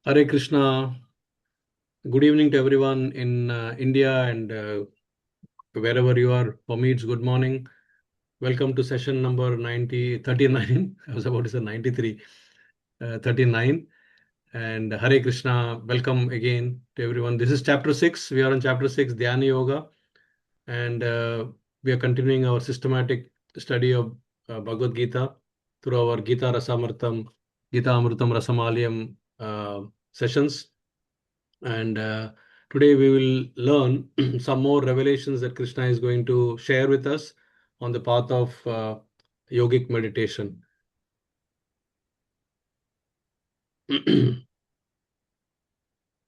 Hare Krishna. Good evening to everyone in India and wherever you are. For me, it's good morning. Welcome to session number 39. I was about to say 93, 39. And Hare Krishna. Welcome again to everyone. This is chapter 6. We are on chapter 6, Dhyana Yoga. And we are continuing our systematic study of Bhagavad-Gita through our Gitamrutam-Rasamalayam sessions. And today we will learn some more revelations that Krishna is going to share with us on the path of yogic meditation.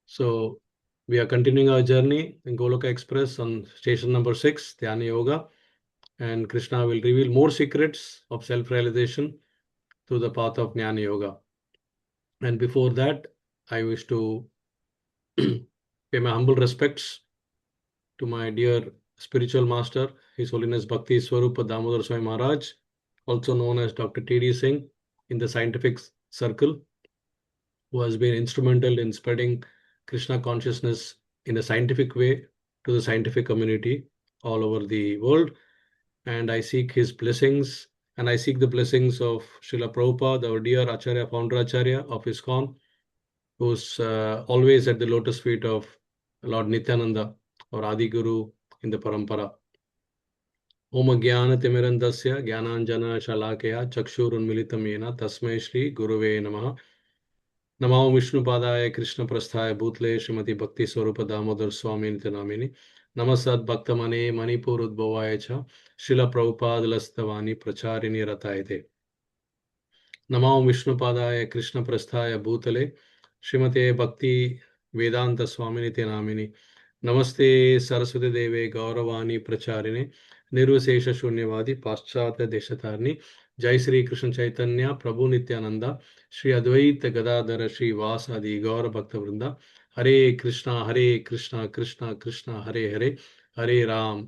So we are continuing our journey in Goloka Express on station number 6, Dhyana Yoga. And Krishna will reveal more secrets of self-realization through the path of Jnana Yoga. And before that, I wish to pay my humble respects to my dear spiritual master, His Holiness Bhakti Swarupa Damodar Swami Maharaj, also known as Dr. T.D. Singh in the scientific circle, who has been instrumental in spreading Krishna consciousness in a scientific way to the scientific community all over the world. And I seek his blessings, and I seek the blessings of Srila Prabhupada, our dear Acharya, founder Acharya of ISKCON, who's always at the lotus feet of Lord Nityananda, or Adi Guru in the Parampara. Om Jnana Timirandasya Jnananjana Shalakaya Chakshurunmilitam Yena Tasmai Shri Guruve Namaha. Namo Vishnu Padaya Krishna Prasthaya Bhutle Srimati Bhakti Swarupa Damodar Swami Nityanamini. Namasad Bhaktamane Manipur Udbhavaya Cha Srila Prabhupada Lastavani Pracharini Ratayate. Namo Vishnu Padaya Krishna Prasthaya Bhutale Srimate Bhakti Vedanta Swami Nityanamini. Namaste Saraswati Deve Gauravani Pracharine Nirvasesha Shunyavadi Paschatya Deshatarni. Jai Sri Krishna Chaitanya Prabhu Nityananda Shri Advaita Gadadhara Shri Vasadi Gaura Bhakta Vrinda. Hare Krishna Krishna Krishna Hare Hare Hare Ram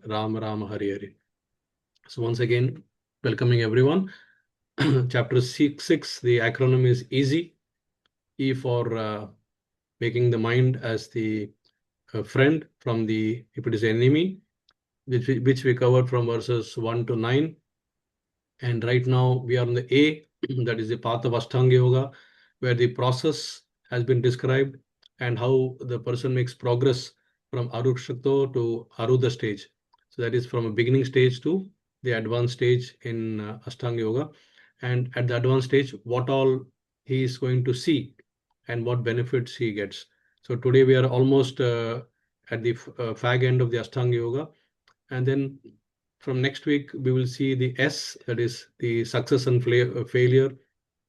Ram Ram Hare Hare. So once again, welcoming everyone. Chapter 6, the acronym is EASY. E for making the mind as the friend from the, if it is enemy, which we covered from verses 1 to 9. And right now we are on the A, that is the path of Ashtanga Yoga, where the process has been described and how the person makes progress from Arukshakto to Arudha stage. So that is from a beginning stage to the advanced stage in Ashtanga Yoga. And at the advanced stage, what all he is going to see and what benefits he gets. So today we are almost at the fag end of the Ashtanga Yoga. And then from next week, we will see the S, that is the success and failure,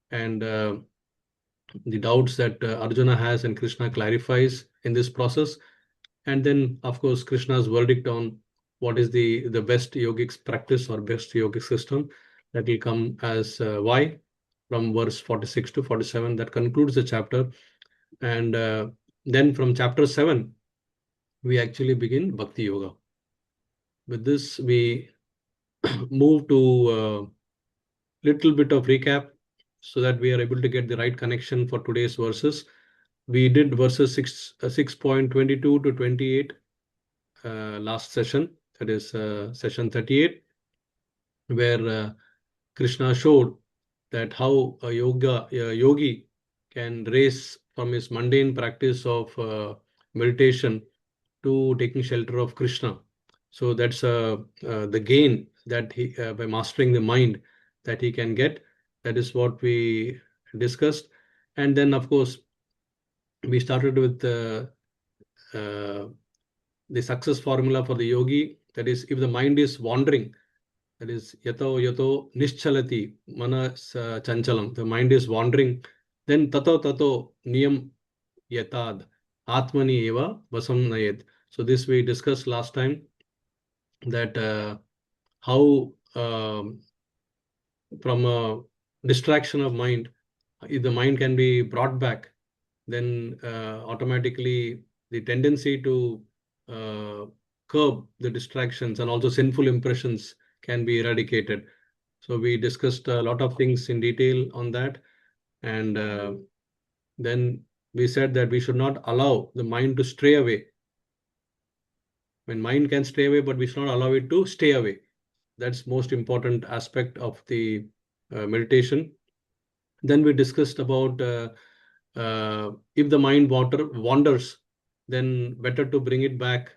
and the doubts that Arjuna has and Krishna clarifies in this process. And then, of course, Krishna's verdict on what is the best yogic practice or best yogic system, that will come as Y from verse 46 to 47. That concludes the chapter. And then from chapter 7, we actually begin Bhakti Yoga. With this, we move to little bit of recap so that we are able to get the right connection for today's verses. We did verses 6.22 to 28 last session, that is session 38, where Krishna showed that how a yogi can raise from his mundane practice of meditation to taking shelter of Krishna. So that's the gain that he, by mastering the mind, that he can get. That is what we discussed. And then, of course, we started with the success formula for the yogi. That is, if the mind is wandering, that is yato nischalati manas chanchalam, the mind is wandering, then tato niyam yatad atmani eva vasam nayed. So this we discussed last time, that how from a distraction of mind, if the mind can be brought back, then automatically the tendency to curb the distractions and also sinful impressions can be eradicated. So we discussed a lot of things in detail on that. And Then we said that we should not allow the mind to stray away. When mind can stray away, but we should not allow it to stay away. That's most important aspect of the meditation. Then we discussed about if the mind wanders, then better to bring it back.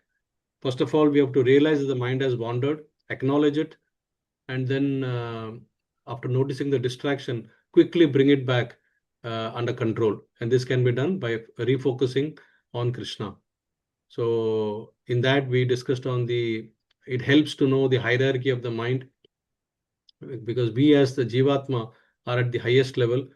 First of all, we have to realize that the mind has wandered, acknowledge it, and then after noticing the distraction, quickly bring it back under control. And this can be done by refocusing on Krishna. So in that we discussed on it helps to know the hierarchy of the mind, because we as the Jivatma are at the highest level,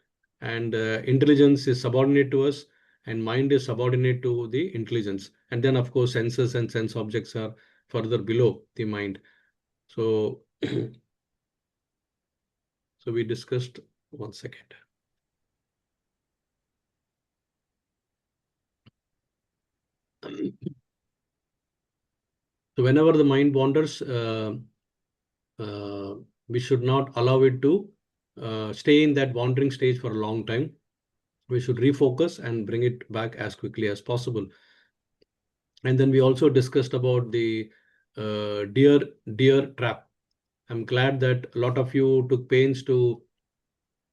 and intelligence is subordinate to us, and mind is subordinate to the intelligence. And then of course senses and sense objects are further below the mind. So so we discussed, one second. So whenever the mind wanders, we should not allow it to stay in that wandering stage for a long time. We should refocus and bring it back as quickly as possible. And then we also discussed about the deer trap. I'm glad that a lot of you took pains to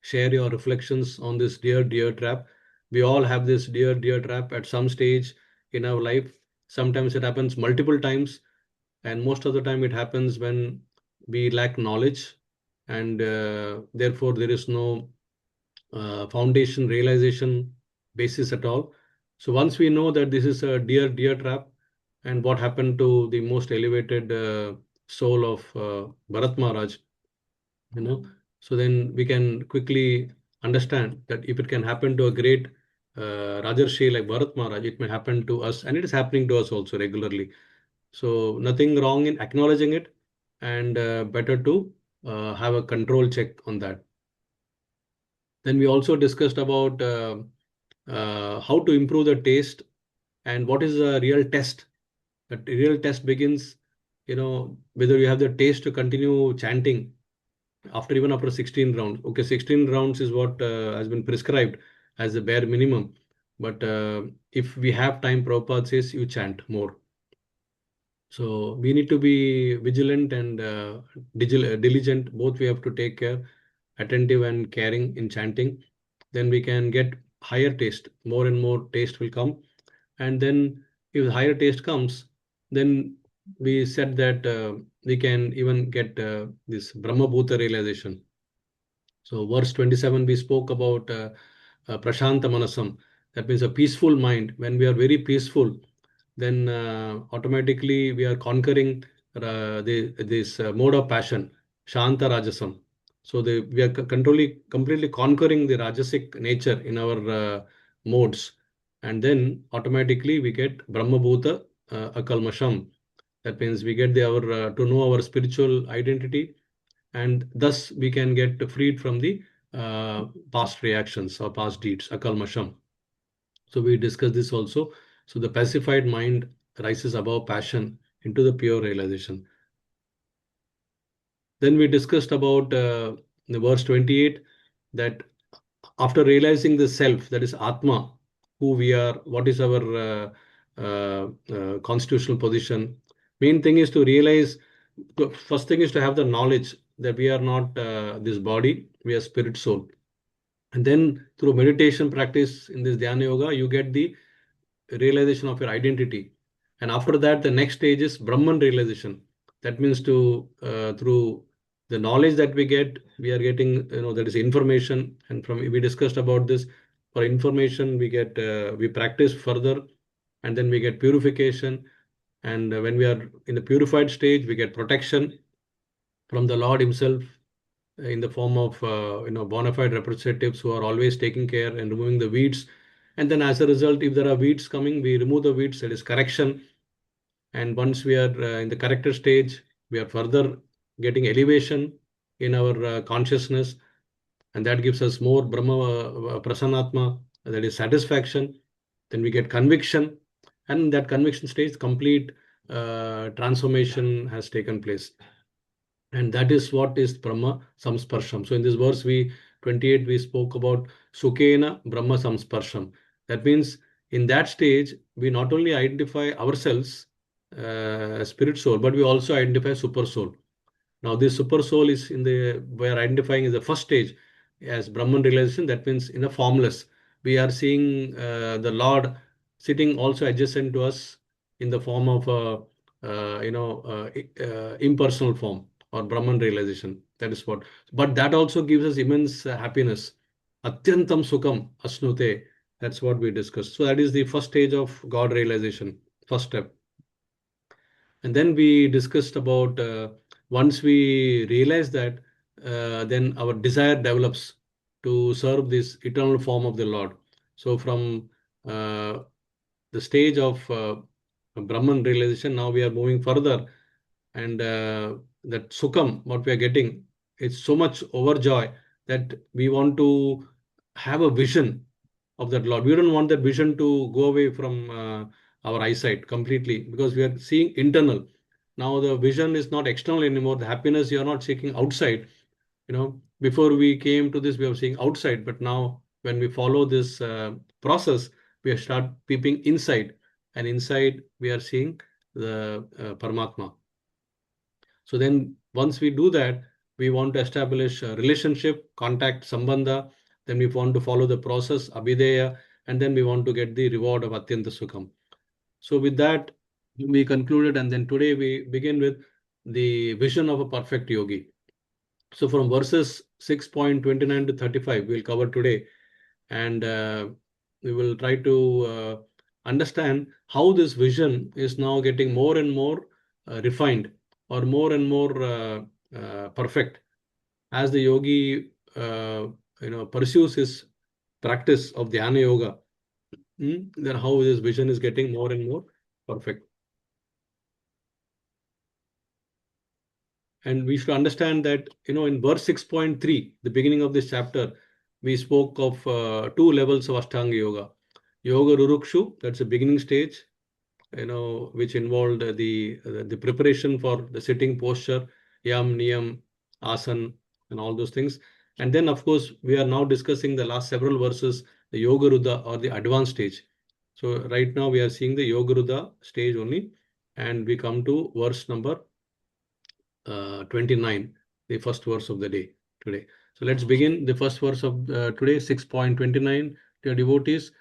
share your reflections on this deer trap. We all have this deer trap at some stage in our life. Sometimes it happens multiple times, and most of the time it happens when we lack knowledge, and therefore there is no foundation realization basis at all. So once we know that this is a deer trap, and what happened to the most elevated soul of Bharat Maharaj, so then we can quickly understand that if it can happen to a great Rajarshi like Bharat Maharaj, it may happen to us, and it is happening to us also regularly. So nothing wrong in acknowledging it, and better to have a control check on that. Then we also discussed about how to improve the taste and what is a real test. The real test begins, whether you have the taste to continue chanting after 16 rounds. Okay, 16 rounds is what has been prescribed as the bare minimum. But if we have time, Prabhupada says you chant more. So we need to be vigilant and diligent. Both we have to take care, attentive and caring in chanting. Then we can get higher taste. More and more taste will come. And then if higher taste comes, then we said that we can even get this Brahma Bhuta realization. So verse 27, we spoke about Prashanta Manasam. That means a peaceful mind. When we are very peaceful, then automatically we are conquering this mode of passion, Shanta Rajasam. So we are completely conquering the Rajasic nature in our modes. And then automatically we get Brahma Bhuta Akalmasham. That means we get to know our spiritual identity, and thus we can get freed from the past reactions or past deeds, akalmasham. So we discussed this also. So the pacified mind rises above passion into the pure realization. Then we discussed about the verse 28, that after realizing the self, that is Atma, who we are, what is our constitutional position. Main thing is to realize, the first thing is to have the knowledge that we are not this body, we are spirit soul. And then through meditation practice in this Dhyana Yoga, you get the realization of your identity. And after that, the next stage is Brahman realization. That means through the knowledge that we get, we are getting, that is information. And we discussed about this. For information, we practice further, and then we get purification. And when we are in the purified stage, we get protection from the Lord Himself in the form of bona fide representatives who are always taking care and removing the weeds. And then as a result, if there are weeds coming, we remove the weeds. That is correction. And once we are in the corrected stage, we are further getting elevation in our consciousness, and that gives us more Brahma Prasanatma, that is satisfaction. Then we get conviction, and that conviction stage, complete transformation has taken place. And that is what is Brahma Samsparsham. So in this verse, we 28, we spoke about Sukhena Brahma Samsparsham. That means in that stage, we not only identify ourselves, spirit soul, but we also identify super soul. Now, this super soul is we are identifying as the first stage as Brahman realization. That means in a formless. We are seeing the Lord sitting also adjacent to us in the form of impersonal form or Brahman realization. That is what. But that also gives us immense happiness. Atyantam Sukham Asnute. That's what we discussed. So that is the first stage of God realization, first step. And then we discussed about once we realize that, then our desire develops to serve this eternal form of the Lord. So from uh, the stage of Brahman realization, now we are moving further, and that Sukham, what we are getting, it's so much overjoy that we want to have a vision of that Lord. We don't want that vision to go away from our eyesight completely because we are seeing internal. Now the vision is not external anymore. The happiness you are not seeking outside. Before we came to this, we were seeing outside, but now when we follow this process, we start peeping inside, and inside we are seeing the Paramatma. So then once we do that, we want to establish a relationship, contact, sambandha. Then we want to follow the process, abhideya, and then we want to get the reward of Atyanta Sukham. So with that, we concluded, and then today we begin with the vision of a perfect yogi. So from verses 6.29 to 35, we'll cover today, and we will try to understand how this vision is now getting more and more refined or more and more perfect as the yogi pursues his practice of dhyana yoga. Then how this vision is getting more and more perfect. And we should understand that, in verse 6.3, the beginning of this chapter, we spoke of two levels of Ashtanga Yoga. Yoga Rurukshu, that's the beginning stage, which involved the preparation for the sitting posture, Yam, Niyam, Asan, and all those things. And then, of course, we are now discussing the last several verses, the Yoga Rudha or the advanced stage. So right now we are seeing the Yoga Rudha stage only, and we come to verse number 29, the first verse of the day today. So let's begin the first verse of today, 6.29, dear devotees.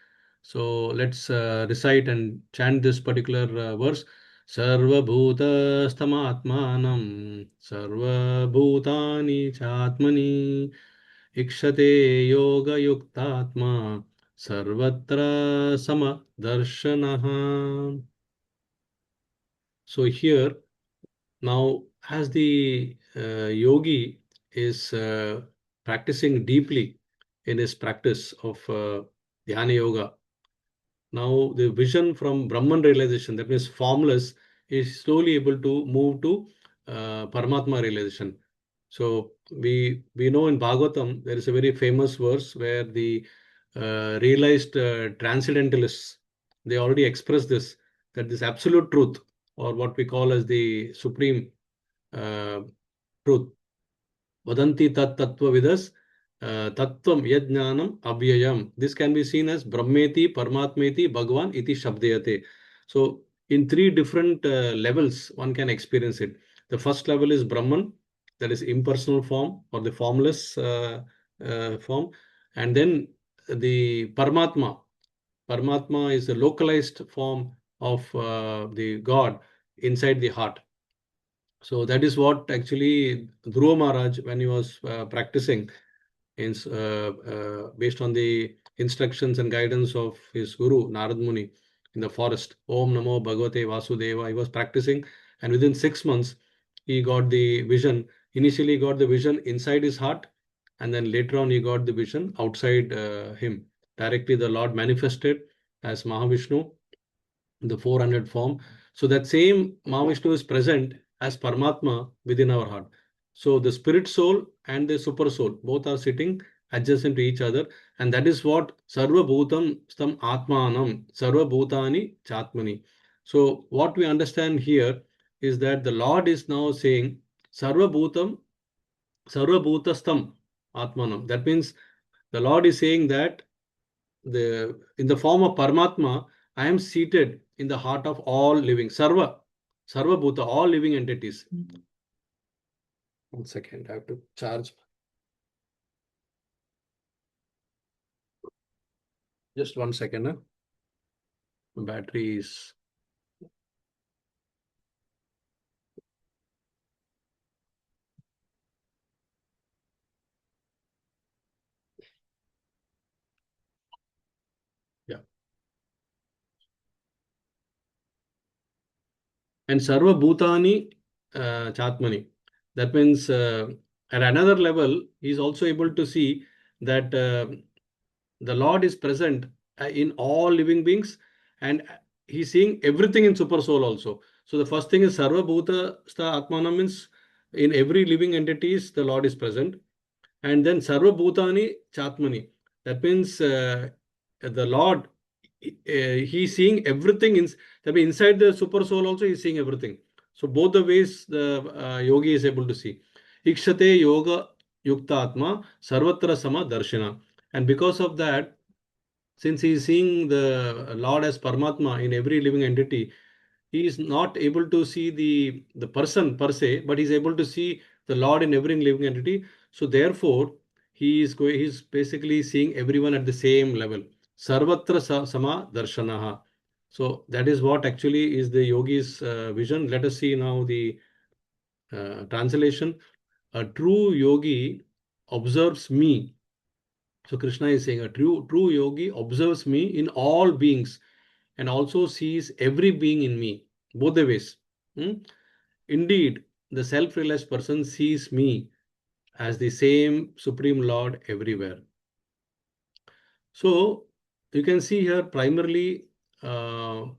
So let's recite and chant this particular verse. Sarva Bhuta Stamatmanam Sarva Bhutani Chatmani Ikshate Yoga Yuktatma Sarvatra Sama Darshanaha. So here, now, as the yogi is practicing deeply in his practice of dhyana yoga, now the vision from Brahman realization, that means formless, is slowly able to move to Paramatma realization. So we know in Bhagavatam there is a very famous verse where the realized transcendentalists, they already express this, that this absolute truth, or what we call as the supreme uh, truth, Vadanti tat tattva vidas tattvam yajnanam abhyayam. This can be seen as Brahmeti, Paramatmeti, Bhagavan iti shabdayate. So in three different levels, one can experience it. The first level is Brahman, that is impersonal form or the formless form. And then the Paramatma. Paramatma is a localized form of the God inside the heart. So that is what actually Dhruva Maharaj, when he was practicing, based on the instructions and guidance of his guru, Narad Muni, in the forest, Om Namo Bhagavate Vasudeva, he was practicing, and within 6 months, he got the vision. Initially, he got the vision inside his heart, and then later on, he got the vision outside him. Directly, the Lord manifested as Mahavishnu, the 400 form. So that same Mahavishnu is present as Paramatma within our heart. So the spirit soul and the super soul both are sitting adjacent to each other. And that is what Sarva Bhutam Stam Atmanam, Sarva Bhutani Chatmani. So what we understand here is that the Lord is now saying Sarva Bhutam, Sarva Bhutastam Atmanam. That means the Lord is saying that in the form of Paramatma, I am seated in the heart of all living, Sarva Bhuta, all living entities. 1 second, I have to charge. Just 1 second. Battery is. Yeah. And Sarva Bhutani Chatmani. That means at another level, he is also able to see that the Lord is present in all living beings, and he's seeing everything in Super Soul also. So the first thing is Sarva Bhuta Sta Atmana means in every living entities, the Lord is present. And then Sarva Bhutani Chatmani. That means the Lord, he's seeing everything. That means inside the Super Soul also, he's seeing everything. So both the ways the yogi is able to see. Ikshate Yoga Yukta Atma Sarvatra Sama Darshana. And because of that, since he is seeing the Lord as Paramatma in every living entity, he is not able to see the person per se, but he's able to see the Lord in every living entity. So therefore, he's basically seeing everyone at the same level. Sarvatra sama darshanaha. So that is what actually is the yogi's vision. Let us see now the translation. A true yogi observes me. So Krishna is saying a true yogi observes me in all beings and also sees every being in me, both the ways. Hmm? Indeed, the self-realized person sees me as the same Supreme Lord everywhere. So you can see here primarily two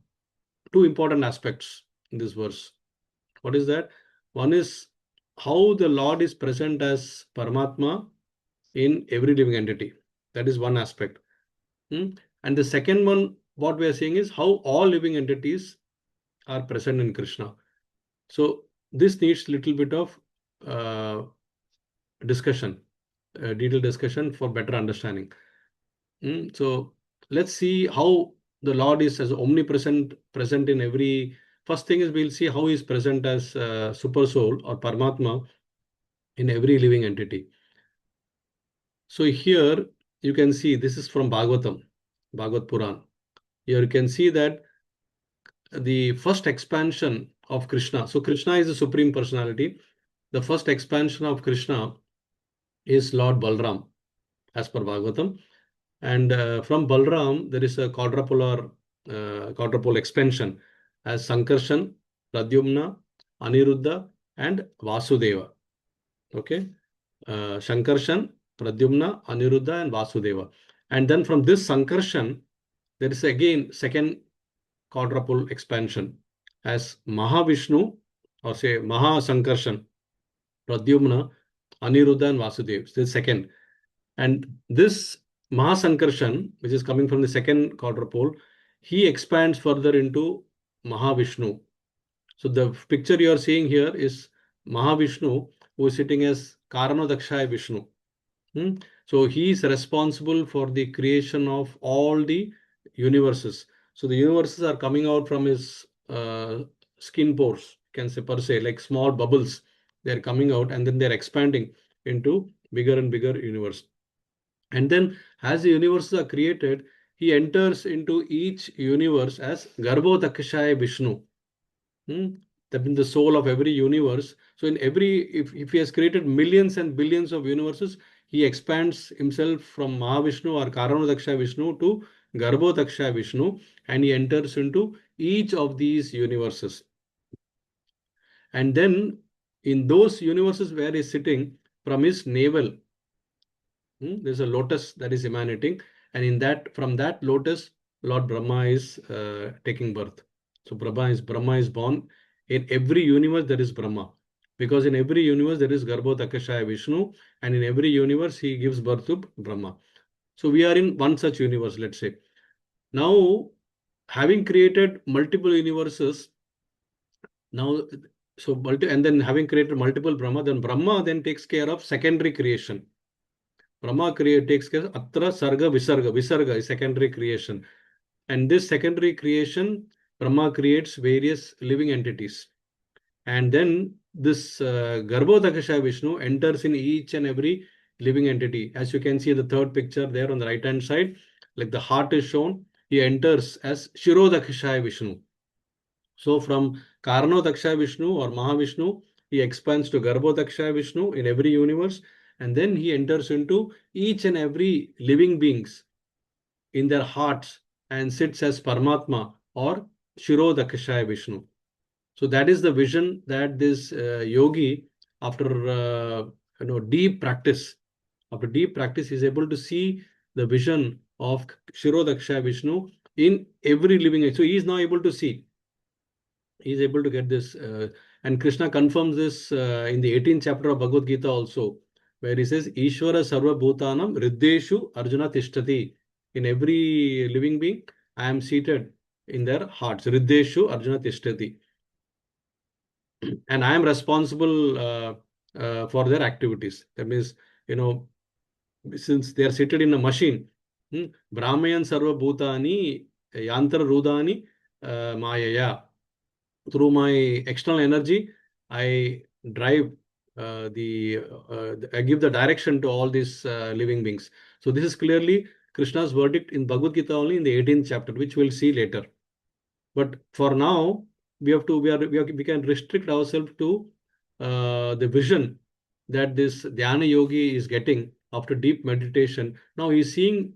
important aspects in this verse. What is that? One is how the Lord is present as Paramatma in every living entity. That is one aspect. And the second one, what we are saying is how all living entities are present in Krishna. So this needs little bit of uh, discussion, detailed discussion for better understanding. So let's see how the Lord is as omnipresent, present in every. First thing is we'll see how he is present as Super Soul or Paramatma in every living entity. So here you can see this is from Bhagavatam, Bhagavad Puran. Here you can see that the first expansion of Krishna. So Krishna is the Supreme Personality. The first expansion of Krishna is Lord Balram, as per Bhagavatam. And from Balram, there is a quadruple expansion as Sankarshan, Pradyumna, Aniruddha, and Vasudeva. Okay. Sankarshan, Pradyumna, Aniruddha, and Vasudeva. And then from this Sankarshan, there is again second quadruple expansion as Mahavishnu or say Mahasankarshan, Pradyumna, Aniruddha, and Vasudeva. This is second. And this Mahasankarshan, which is coming from the second quadrupole, he expands further into Mahavishnu. So the picture you are seeing here is Mahavishnu, who is sitting as Karanodakshaya Vishnu. So he is responsible for the creation of all the universes. So the universes are coming out from his skin pores, can say per se, like small bubbles. They're coming out and then they're expanding into bigger and bigger universe. And then as the universes are created, he enters into each universe as Garbhodakshaya Vishnu. That means the soul of every universe. So in if he has created millions and billions of universes, he expands himself from Mahavishnu or Karanodakshaya Vishnu to Garbhodakshaya Vishnu, and he enters into each of these universes. And then in those universes where he is sitting, from his navel, there's a lotus that is emanating, and from that lotus, Lord Brahma is taking birth. So Brahma is born. In every universe there is Brahma, because in every universe there is Garbhodakashaya Vishnu, and in every universe he gives birth to Brahma. So we are in one such universe, let's say. Now, having created multiple universes, now and then having created multiple Brahma, then Brahma then takes care of secondary creation. Brahma takes care of Atra Sarga Visarga. Visarga is secondary creation. And this secondary creation, Brahma creates various living entities. And then this Garbhodakasha Vishnu enters in each and every living entity. As you can see the third picture there on the right hand side, like the heart is shown, he enters as Shirodakasha Vishnu. So from Karnodaksha Vishnu or Mahavishnu, he expands to Garbhodaksha Vishnu in every universe, and then he enters into each and every living beings in their hearts and sits as Paramatma or Shirodakasha Vishnu. So that is the vision that this yogi, after deep practice, is able to see the vision of Shirodaksha Vishnu in every living. So he is now able to see. He is able to get this, and Krishna confirms this in the 18th chapter of Bhagavad-Gita also, where he says, "Ishvara sarva bhutanam riddeshu Arjuna tishtati." In every living being, I am seated in their hearts. Riddeshu Arjuna tishtati. And I am responsible for their activities. That means, since they are seated in a machine, Brahmayan sarva bhutani yantra rudani mayaya. Through my external energy, I drive I give the direction to all these living beings. So this is clearly Krishna's verdict in Bhagavad Gita only in the 18th chapter, which we'll see later. But for now, we can restrict ourselves to the vision that this Dhyana yogi is getting after deep meditation. Now he's seeing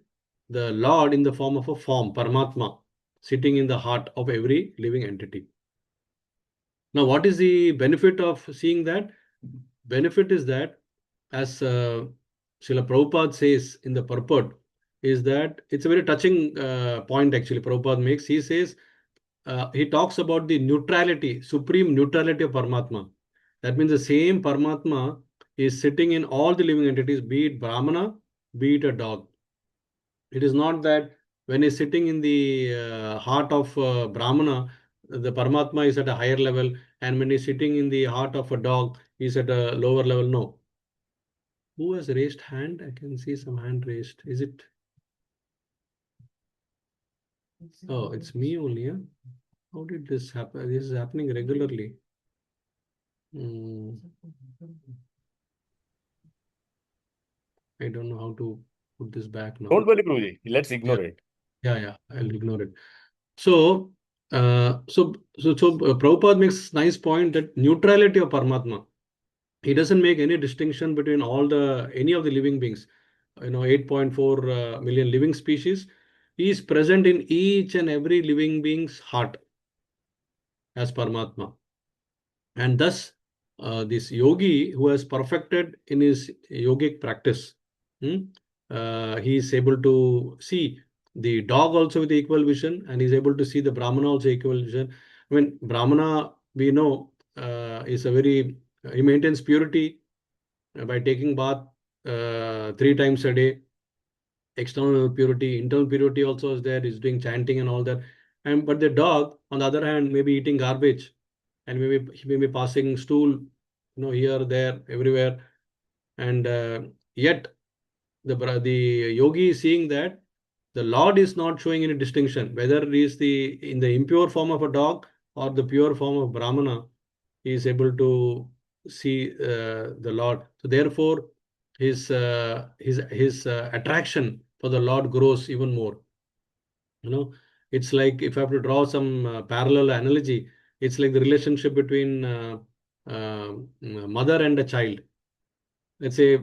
the Lord in the form of a form, Paramatma, sitting in the heart of every living entity. Now, what is the benefit of seeing that? Benefit is that, as Srila Prabhupada says in the purport, is that it's a very touching point actually Prabhupada makes. He says, he talks about the neutrality, supreme neutrality of Paramatma. That means the same Paramatma is sitting in all the living entities, be it Brahmana, be it a dog. It is not that when he's sitting in the heart of Brahmana, the Paramatma is at a higher level, and when he's sitting in the heart of a dog, he's at a lower level. No. Who has raised hand? I can see some hand raised. Is it? Oh, it's me only. Huh? How did this happen? This is happening regularly. I don't know how to put this back now. Don't worry, Prabhuji. Let's ignore it. Yeah, I'll ignore it. So, Prabhupada makes nice point that neutrality of Paramatma. He doesn't make any distinction between any of the living beings. 8.4 million living species. He is present in each and every living being's heart as Paramatma. And thus, this yogi who has perfected in his yogic practice, he is able to see the dog also with equal vision, and is able to see the Brahmana also equal vision. I mean, Brahmana, we know, is he maintains purity by taking bath 3 times a day. External purity, internal purity also is there. Is doing chanting and all that. But the dog, on the other hand, may be eating garbage, and maybe he may be passing stool, here, there, everywhere, and yet the yogi is seeing that the Lord is not showing any distinction whether it is in the impure form of a dog or the pure form of Brahmana. He is able to see the Lord. So therefore, his attraction for the Lord grows even more. It's like, if I have to draw some parallel analogy, it's like the relationship between mother and a child. Let's say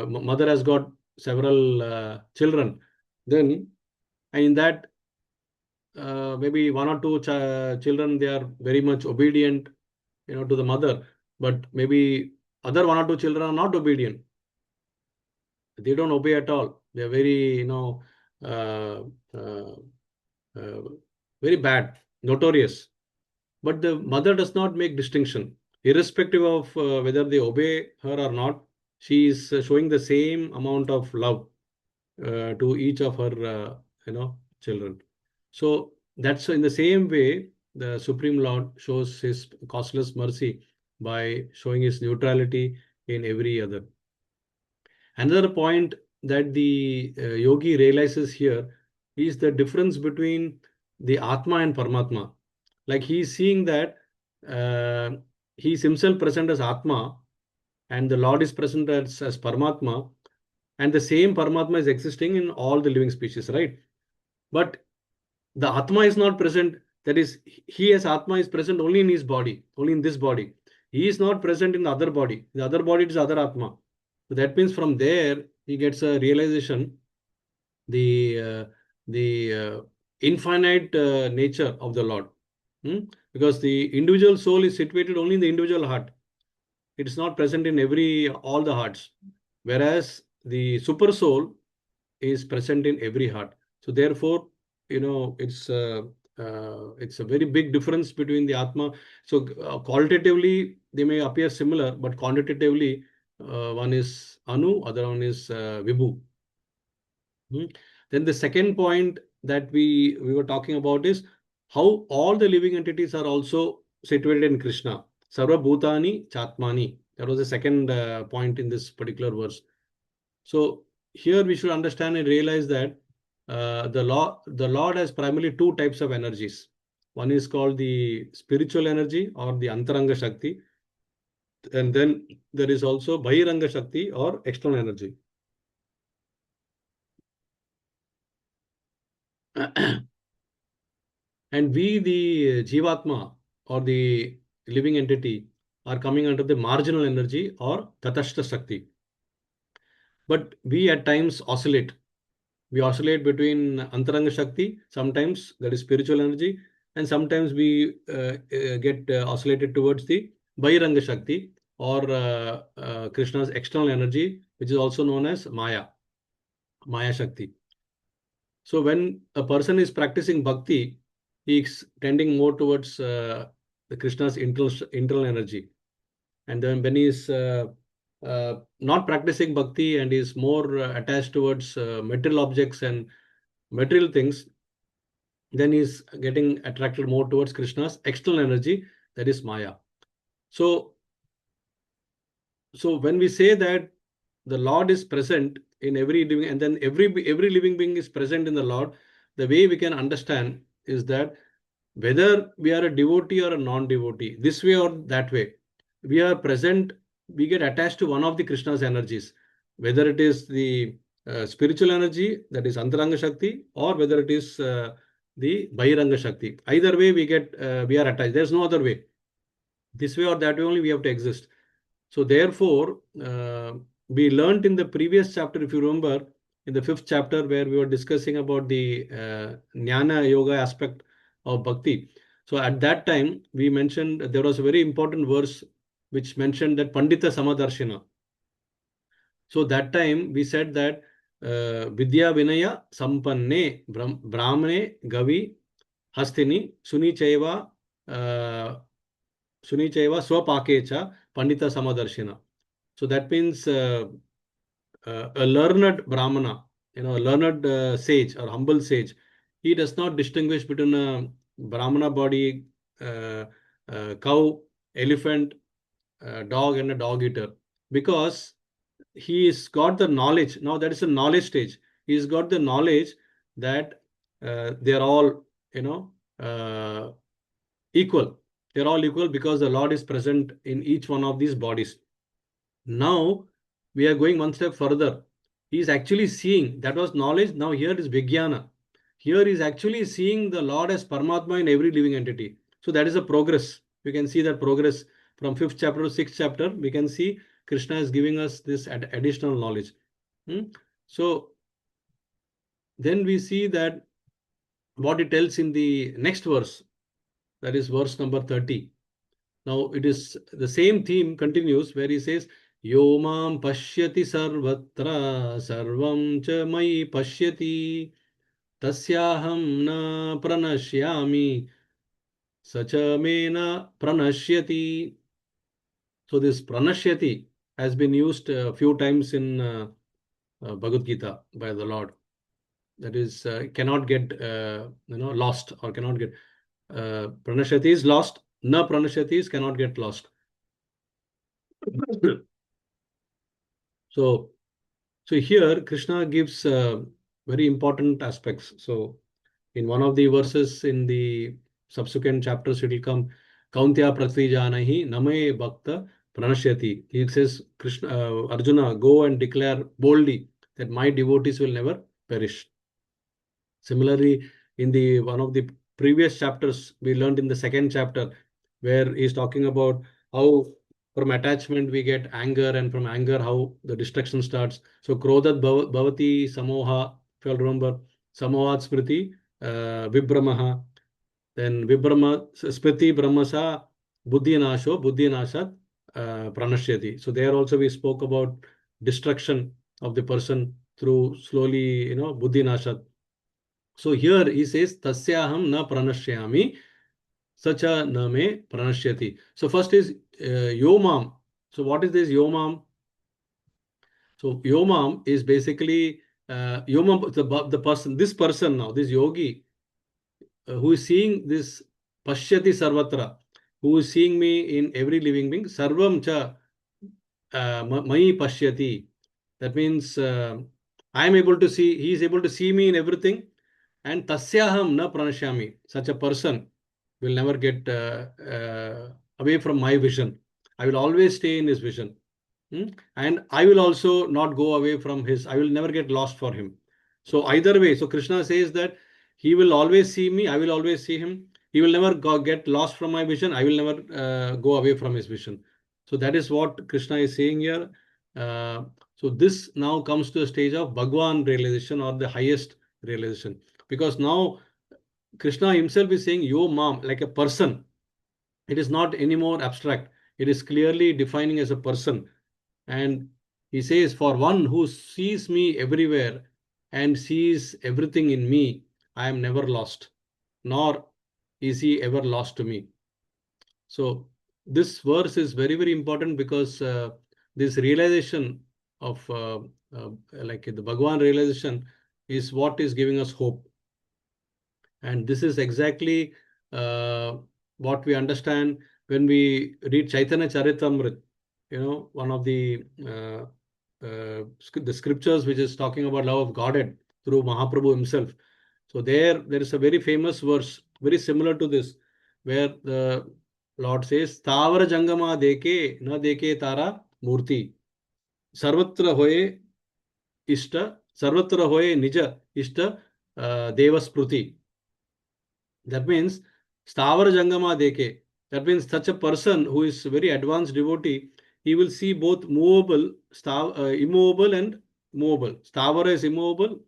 mother has got several children. Then in that, maybe one or two children, they are very much obedient, to the mother. But maybe other one or two children are not obedient. They don't obey at all. They are very, uh, uh, very bad, notorious. But the mother does not make distinction, irrespective of whether they obey her or not. She is showing the same amount of love to each of her, children. So that's in the same way the Supreme Lord shows his causeless mercy by showing his neutrality in every other. Another point that the yogi realizes here is the difference between the Atma and Paramatma. Like he's seeing that he's himself present as Atma and the Lord is present as Paramatma, and the same Paramatma is existing in all the living species, right? But the Atma is not present. That is, he as Atma is present only in his body, only in this body. He is not present in the other body. The other body is other Atma. So that means from there he gets a realization the infinite nature of the Lord. Because the individual soul is situated only in the individual heart. It is not present in all the hearts. Whereas the super soul is present in every heart. So therefore, it's a very big difference between the Atma. So qualitatively, they may appear similar, but quantitatively, one is Anu, other one is Vibhu. Then the second point that we were talking about is how all the living entities are also situated in Krishna. Sarva Bhutani Chatmani. That was the second point in this particular verse. So here we should understand and realize that the Lord has primarily two types of energies. One is called the spiritual energy or the Antaranga Shakti. And then there is also Bahiranga Shakti or external energy. And we, the Jivatma or the living entity, are coming under the marginal energy or Tatashta Shakti. But we at times oscillate. We oscillate between Antaranga Shakti, sometimes that is spiritual energy, and sometimes we get oscillated towards the Bahiranga Shakti or Krishna's external energy, which is also known as Maya Shakti. So when a person is practicing bhakti, he is tending more towards the Krishna's internal energy. And then when he is not practicing bhakti and is more attached towards material objects and material things, then he's getting attracted more towards Krishna's external energy, that is Maya. So when we say that the Lord is present in every living, and then every living being is present in the Lord, the way we can understand is that whether we are a devotee or a non-devotee, this way or that way, we are present, we get attached to one of the Krishna's energies, whether it is the spiritual energy, that is Antaranga Shakti, or whether it is the Bahiranga Shakti. Either way, we are attached. There's no other way. This way or that way only we have to exist. So therefore, we learned in the previous chapter, if you remember, in the 5th chapter where we were discussing about the Jnana Yoga aspect of Bhakti. So at that time, we mentioned there was a very important verse which mentioned that Pandita Samadarshina. So that time we said that Vidya Vinaya Sampanne Brahmane Gavi Hastini Sunichaiva Swapakecha Pandita Samadarshina. So that means a learned Brahmana, a learned sage or humble sage, he does not distinguish between a Brahmana body, cow, elephant, dog, and a dog eater, because he's got the knowledge. Now that is a knowledge stage. He's got the knowledge that they're all, equal. They're all equal because the Lord is present in each one of these bodies. Now we are going one step further. He is actually seeing, that was knowledge. Now here is Vijnana. Here is actually seeing the Lord as Paramatma in every living entity. So that is a progress. We can see that progress from 5th chapter to 6th chapter. We can see Krishna is giving us this additional knowledge. So then we see that what it tells in the next verse, that is verse number 30. Now it is the same theme continues where he says, Yo mam pashyati sarvatra sarvam cha mai pashyati tasyaham na pranashyami sacha me na pranashyati. So this pranashyati has been used a few times in Bhagavad-Gita by the Lord. That is, cannot get lost or cannot get pranashyati is lost. Na pranashyati is cannot get lost. So So here Krishna gives very important aspects. So in one of the verses in the subsequent chapters, it will come Kauntya Pratijanahi Name Bhakta Pranashyati. He says, Krishna, Arjuna, go and declare boldly that my devotees will never perish. Similarly, in the one of the previous chapters, we learned in the second chapter, where he's talking about how from attachment we get anger, and from anger how the destruction starts. So Krodhat Bhavati Samoha, if you all remember, Samohat Smriti, Vibramaha, then Vibrama Smriti Brahmasa Buddhi Nasho, Buddhi Nashat Pranashyati. So there also we spoke about destruction of the person through slowly, Buddhi Nashat. So here he says, Tasyaham na pranashyami, sacha na me pranashyati. So first is Yomam. So what is this Yomam? So Yomam is basically Yomam, the person, this person now, this yogi, who is seeing this Pashyati Sarvatra, who is seeing me in every living being, Sarvam cha Mai Pashyati. That means I am able to see, he is able to see me in everything. And tasyaham na pranashyami. Such a person will never get away from my vision. I will always stay in his vision. And I will also not go away from his, I will never get lost for him. So either way, so Krishna says that he will always see me, I will always see him. He will never get lost from my vision. I will never go away from his vision. So that is what Krishna is saying here. So this now comes to a stage of Bhagwan realization, or the highest realization. Because now Krishna himself is saying, Yo Mam, like a person. It is not anymore abstract. It is clearly defining as a person. And he says, for one who sees me everywhere and sees everything in me, I am never lost, nor is he ever lost to me. So this verse is very, very important, because this realization of like the Bhagavan realization is what is giving us hope. And this is exactly what we understand when we read Chaitanya Charitamrita, one of the the scriptures which is talking about love of Godhead through Mahaprabhu himself. So there is a very famous verse, very similar to this, where the Lord says, Thavara Jangama deke na deke tara murti. Sarvatra hoye ishta, sarvatra hoye nija ishta devaspriti. That means Stavara Jangama Deke. That means such a person who is very advanced devotee, he will see both movable, immovable and movable. Stavara is immovable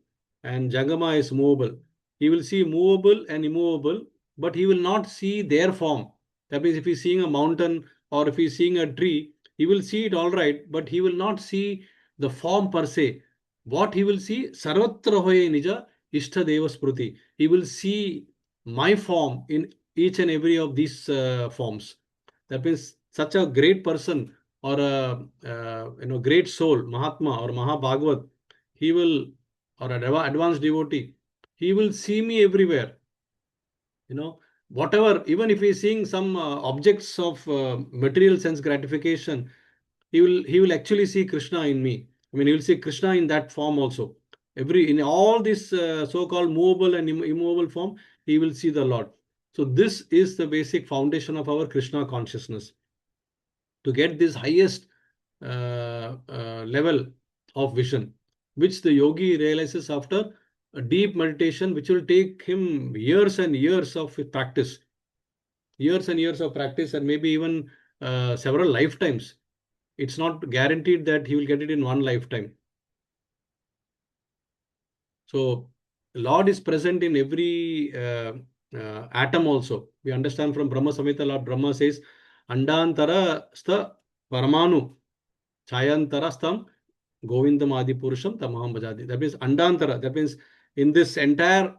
and Jangama is movable. He will see movable and immovable, but he will not see their form. That means if he's seeing a mountain or if he's seeing a tree, he will see it all right, but he will not see the form per se. What he will see, Sarvatra Hoye Nija Ishta Deva Spruti. He will see my form in each and every of these forms. That means such a great person, or a great soul, Mahatma or Mahabhagavat, he will, or an advanced devotee, he will see me everywhere. Whatever, even if he's seeing some objects of material sense gratification, he will actually see Krishna in me. I mean, he will see Krishna in that form also. In all this so-called movable and immovable form, he will see the Lord. So this is the basic foundation of our Krishna consciousness. To get this highest level of vision, which the yogi realizes after a deep meditation, which will take him years and years of practice, and maybe even several lifetimes. It's not guaranteed that he will get it in one lifetime. So Lord is present in every atom also. We understand from Brahma Samhita, Lord Brahma says, Andantara sta paramanu, chayantara stam govindam adi purusham tamaham bhajadi. That means Andantara. That means in this entire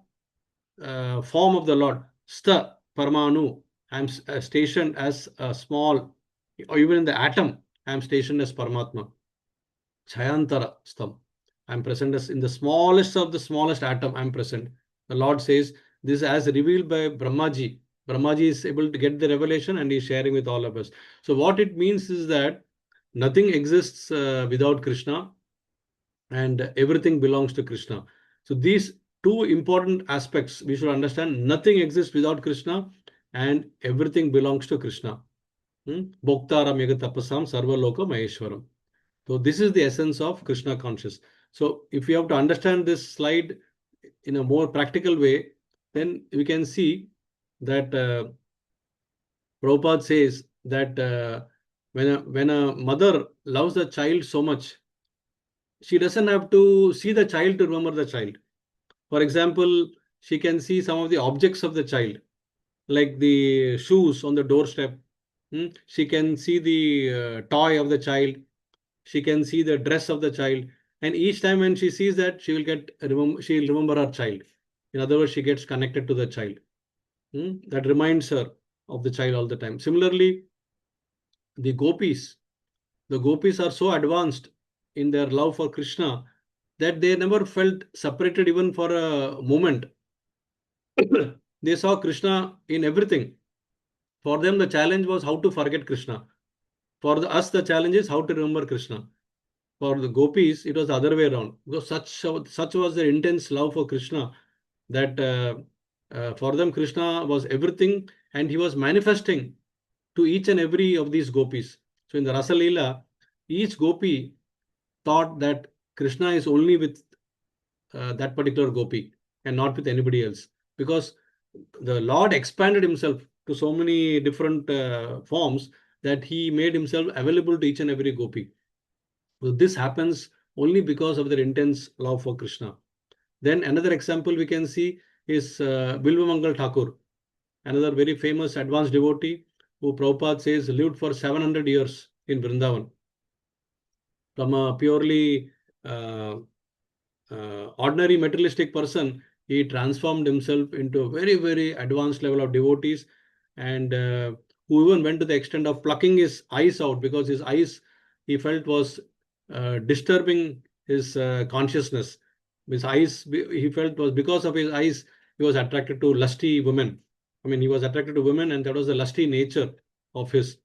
form of the Lord, sta paramanu, I am stationed as a small, or even in the atom, I am stationed as Paramatma. Chayantara stam. I am present as in the smallest of the smallest atom. I am present. The Lord says this as revealed by Brahmaji. Brahmaji is able to get the revelation and he is sharing with all of us. So what it means is that nothing exists without Krishna. and everything belongs to Krishna. So these two important aspects we should understand. Nothing exists without Krishna, and everything belongs to Krishna. Bhoktaram yaga tapasam sarva loka maheshwaram. So this is the essence of Krishna conscious. So if you have to understand this slide in a more practical way, then we can see that Prabhupada says that when a mother loves the child so much, she doesn't have to see the child to remember the child. For example, she can see some of the objects of the child, like the shoes on the doorstep. She can see the toy of the child. She can see the dress of the child. And each time when she sees that, she'll remember her child. In other words, she gets connected to the child. That reminds her of the child all the time. Similarly, the gopis are so advanced in their love for Krishna that they never felt separated even for a moment. They saw Krishna in everything. For them, the challenge was how to forget Krishna. For us, the challenge is how to remember Krishna. For the gopis, it was the other way around. Because such was their intense love for Krishna that for them, Krishna was everything, and he was manifesting to each and every of these gopis. So in the Rasa Leela, each gopi thought that Krishna is only with that particular gopi and not with anybody else, because the Lord expanded himself to so many different forms that he made himself available to each and every gopi. So this happens only because of their intense love for Krishna. Then another example we can see is Bilvamangal Thakur, another very famous advanced devotee who Prabhupada says lived for 700 years in Vrindavan. From a purely ordinary materialistic person, he transformed himself into a very, very advanced level of devotees, and who even went to the extent of plucking his eyes out because his eyes he felt was disturbing his consciousness. His eyes, he felt, was because of his eyes, he was attracted to lusty women. I mean, he was attracted to women, and that was the lusty nature of his.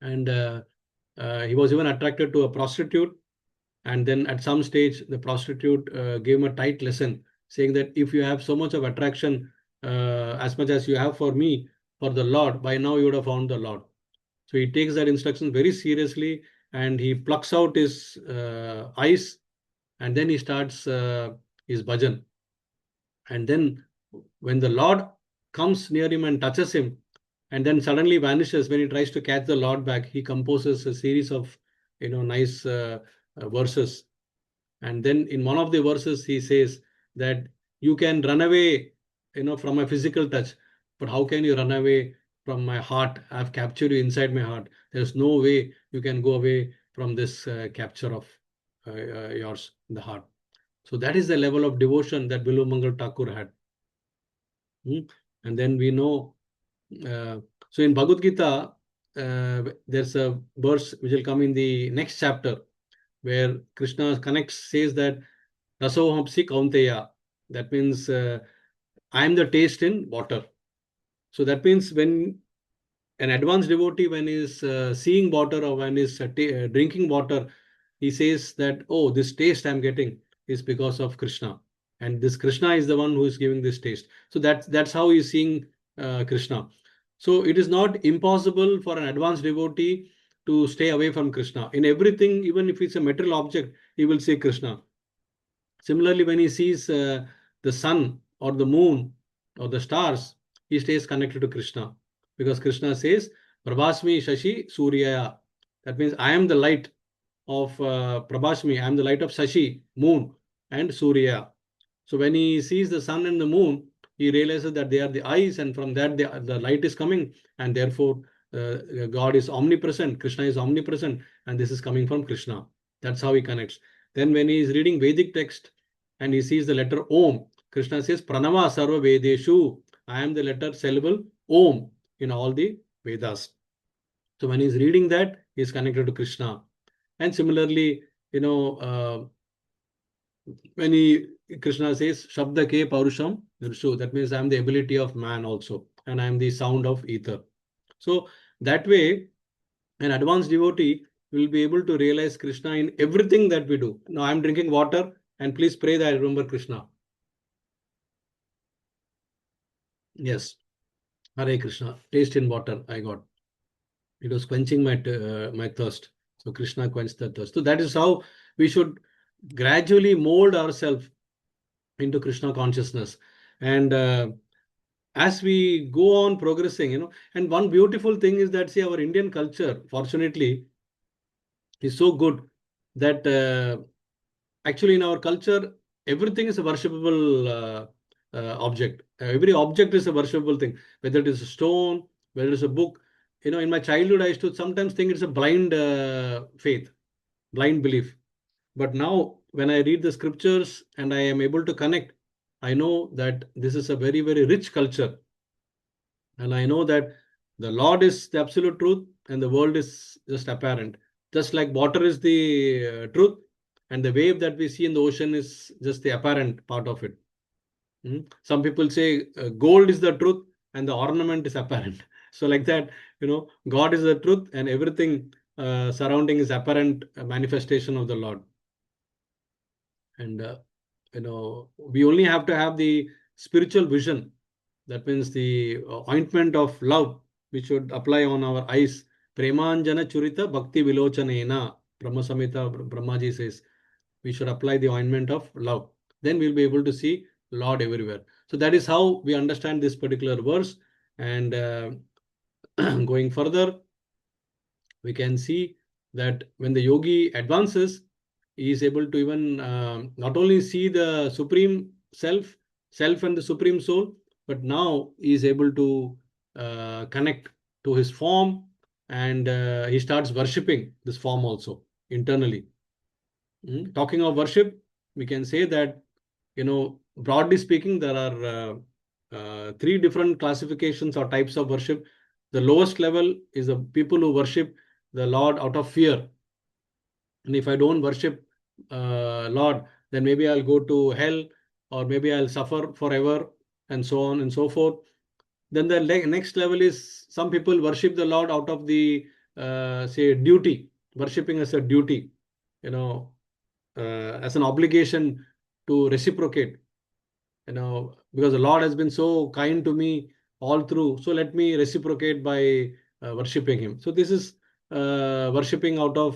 And he was even attracted to a prostitute. And then at some stage, the prostitute gave him a tight lesson, saying that if you have so much of attraction as much as you have for me, for the Lord, by now you would have found the Lord. So he takes that instruction very seriously, and he plucks out his eyes, and then he starts his bhajan. And then when the Lord comes near him and touches him, and then suddenly vanishes when he tries to catch the Lord back, he composes a series of nice verses. And then in one of the verses, he says that you can run away, from a physical touch, but how can you run away from my heart? I've captured you inside my heart. There's no way you can go away from this capture of yours in the heart. So that is the level of devotion that Bilu Mangal Thakur had. And then we know, so in Bhagavad-Gita, there's a verse which will come in the next chapter where Krishna says that Rasohamsi Kaunteya. That means I am the taste in water. So that means when an advanced devotee, when he's seeing water or when he's drinking water, he says that, oh, this taste I'm getting is because of Krishna. And this Krishna is the one who is giving this taste. So that's how he's seeing Krishna. So it is not impossible for an advanced devotee to stay away from Krishna. In everything, even if it's a material object, he will say Krishna. Similarly, when he sees the sun or the moon or the stars, he stays connected to Krishna, because Krishna says, Prabhasmi Shashi Surya. That means I am the light of Prabhasmi, I am the light of Shashi, moon, and Surya. So when he sees the sun and the moon, he realizes that they are the eyes, and from that the light is coming, and therefore God is omnipresent, Krishna is omnipresent, and this is coming from Krishna. That's how he connects. Then when he is reading Vedic text and he sees the letter Om, Krishna says, Pranava Sarva Vedeshu. I am the letter syllable Om in all the Vedas. So when he's reading that, he is connected to Krishna. And similarly, when Krishna says, Shabda ke Paurusham Nirshu, that means I am the ability of man also, and I am the sound of ether. So that way, an advanced devotee we'll be able to realize Krishna in everything that we do. Now I'm drinking water, and please pray that I remember Krishna. Yes. Hare Krishna. Taste in water I got. It was quenching my thirst. So Krishna quenched the thirst. So that is how we should gradually mold ourselves into Krishna consciousness. And as we go on progressing, and one beautiful thing is that, see, our Indian culture, fortunately, is so good that actually in our culture, everything is a worshipable object. Every object is a worshipable thing, whether it is a stone, whether it is a book. In my childhood, I used to sometimes think it's a blind faith, blind belief. But now, when I read the scriptures and I am able to connect, I know that this is a very, very rich culture. And I know that the Lord is the absolute truth and the world is just apparent. Just like water is the truth, and the wave that we see in the ocean is just the apparent part of it. Some people say gold is the truth and the ornament is apparent. So, like that, God is the truth and everything surrounding is apparent manifestation of the Lord. And we only have to have the spiritual vision. That means the ointment of love which should apply on our eyes. Premanjana churita bhakti vilochanena. Brahma Samhita, Brahmaji says we should apply the ointment of love. Then we'll be able to see Lord everywhere. So that is how we understand this particular verse. And going further, we can see that when the yogi advances, he is able to even not only see the supreme self and the supreme soul, but now he is able to connect to his form, and he starts worshipping this form also internally. Talking of worship, we can say that, broadly speaking, there are three different classifications or types of worship. The lowest level is the people who worship the Lord out of fear. And if I don't worship Lord, then maybe I'll go to hell, or maybe I'll suffer forever, and so on and so forth. Then the next level is some people worship the Lord out of the say duty, worshipping as a duty, as an obligation to reciprocate, because the Lord has been so kind to me all through. So let me reciprocate by worshipping Him. So this is worshipping out of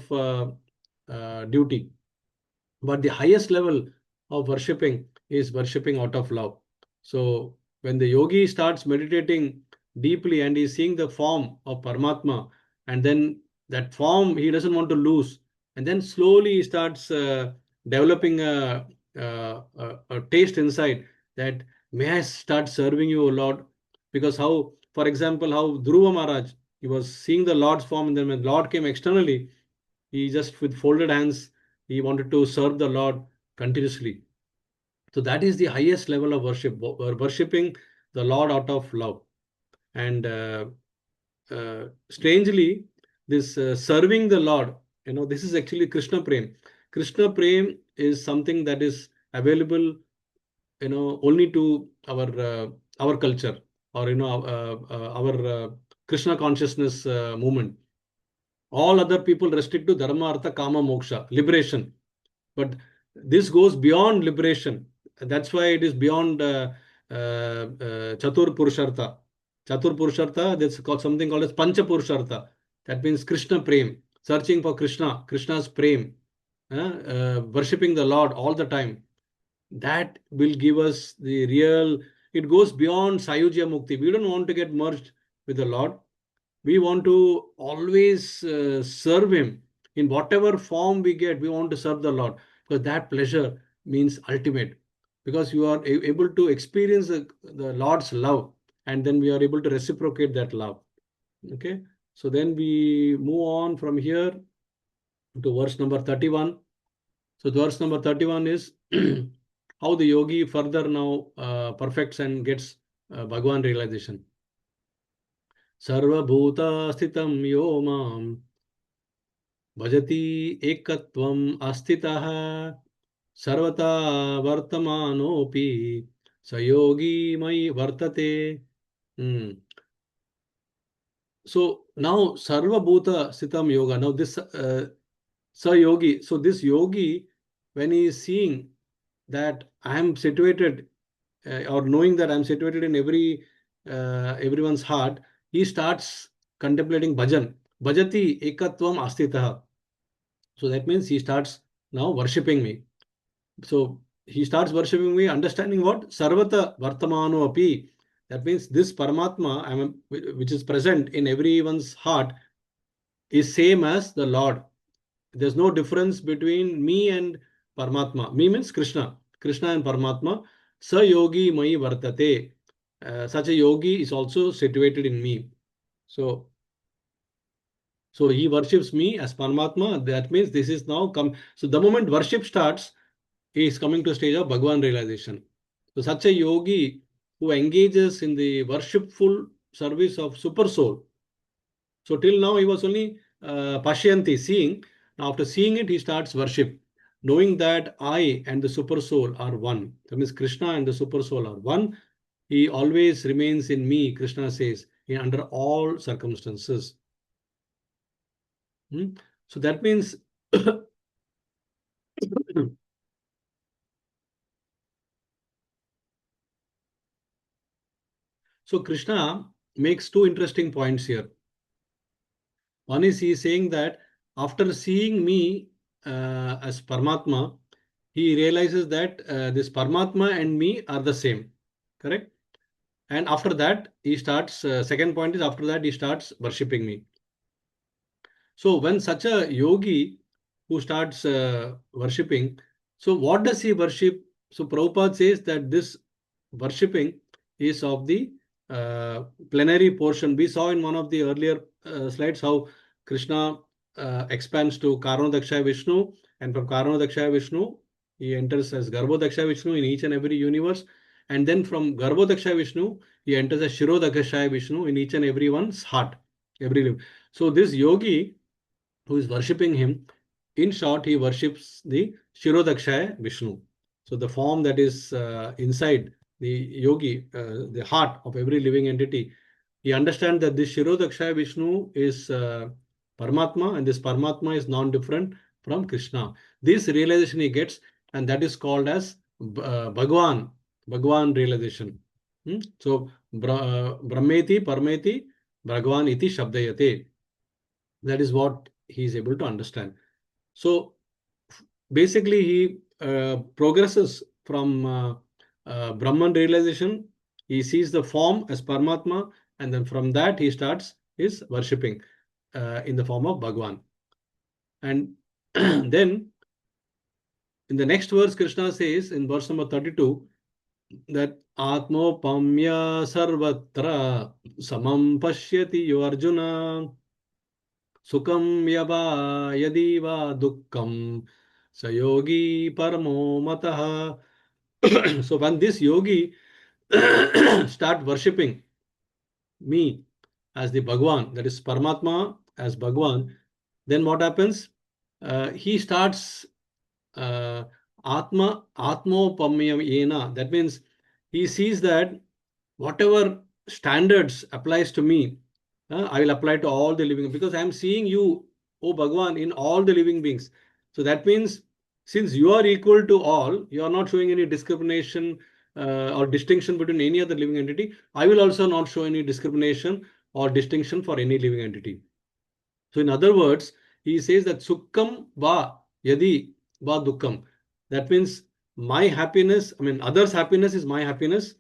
duty. But the highest level of worshipping is worshipping out of love. So when the yogi starts meditating deeply and he's seeing the form of Paramatma, and then that form he doesn't want to lose, and then slowly he starts developing a taste inside that, may I start serving you, O Lord? Because how, for example, how Dhruva Maharaj, he was seeing the Lord's form, and then when Lord came externally, he just with folded hands, he wanted to serve the Lord continuously. So that is the highest level of worship, worshipping the Lord out of love. And strangely, this serving the Lord, this is actually Krishna Prem. Krishna Prem is something that is available, only to our culture, or our Krishna consciousness movement. All other people restrict to dharma, artha, kama, moksha, liberation. But this goes beyond liberation. That's why it is beyond Chatur Purushartha. Chatur Purushartha, there's something called as Pancha Purushartha. That means Krishna Prem, searching for Krishna, Krishna's Prem, worshipping the Lord all the time. That will give us the real, it goes beyond Sayujya Mukti. We don't want to get merged with the Lord. We want to always serve Him in whatever form we get. We want to serve the Lord, because that pleasure means ultimate, because you are able to experience the Lord's love, and then we are able to reciprocate that love. Okay, so then we move on from here to verse number 31. So verse number 31 is how the yogi further now perfects and gets Bhagwan realization. सर्वभूतस्थितं यो मां भजति एकत्वम् अस्थितः सर्वथा वर्तमानोऽपि स योगी मयि वर्तते. So now Sarva Bhuta Sitam Yoga. Now this Sa Yogi. So this yogi, when he is seeing that I am situated or knowing that I am situated in everyone's heart, he starts contemplating bhajan. Bhajati ekatvam astitaha. So that means he starts now worshipping me. So he starts worshipping me, understanding what? Sarvata Vartamano api. That means this Paramatma, which is present in everyone's heart, is same as the Lord. There's no difference between me and Paramatma. Me means Krishna. Krishna and Paramatma. Sa yogi mai vartate. Such a yogi is also situated in me. So, so he worships me as Paramatma. That means this is now come. So the moment worship starts, he is coming to a stage of Bhagwan realization. So such a yogi who engages in the worshipful service of super soul. So till now he was only Pashyanti, seeing. Now after seeing it, he starts worship, knowing that I and the super soul are one. That means Krishna and the super soul are one. He always remains in me, Krishna says, under all circumstances. So that means so Krishna makes two interesting points here. One is he is saying that after seeing me as Paramatma, he realizes that this Paramatma and me are the same. Correct? And after that, he starts, second point is after that, he starts worshipping me. So when such a yogi who starts worshipping, so what does he worship? So Prabhupada says that this worshipping is of the plenary portion. We saw in one of the earlier slides how Krishna expands to Karanodakshaya Vishnu, and from Karanodakshaya Vishnu, he enters as Garbhodakshaya Vishnu in each and every universe. And then from Garbhodakshaya Vishnu, he enters as Shirodakshaya Vishnu in each and everyone's heart. So this yogi who is worshipping him, in short, he worships the Shirodakshaya Vishnu. So the form that is inside the yogi, the heart of every living entity, he understands that this Shirodakshaya Vishnu is Paramatma, and this Paramatma is non-different from Krishna. This realization he gets, and that is called as Bhagwan realization. So Brahmeti, Parmeti, Bhagwan iti Shabdayate. That is what he is able to understand. So basically, he progresses from Brahman realization. He sees the form as Paramatma, and then from that he starts his worshipping in the form of Bhagwan. And then in the next verse, Krishna says in verse number 32 that Atmopamya sarvatra samam pashyati yo Arjuna. Sukam yava yadi va dukkam sayogi paramo mataha. So when this yogi start worshipping me as the Bhagwan, that is Paramatma as Bhagwan, then what happens? He starts Atmopamyam yena. That means he sees that whatever standards applies to me, I will apply to all the living, because I am seeing you, O Bhagwan, in all the living beings. So that means since you are equal to all, you are not showing any discrimination or distinction between any other living entity. I will also not show any discrimination or distinction for any living entity. So in other words, he says that Sukkam va yadi va dukkam. That means my happiness, others' happiness is my happiness.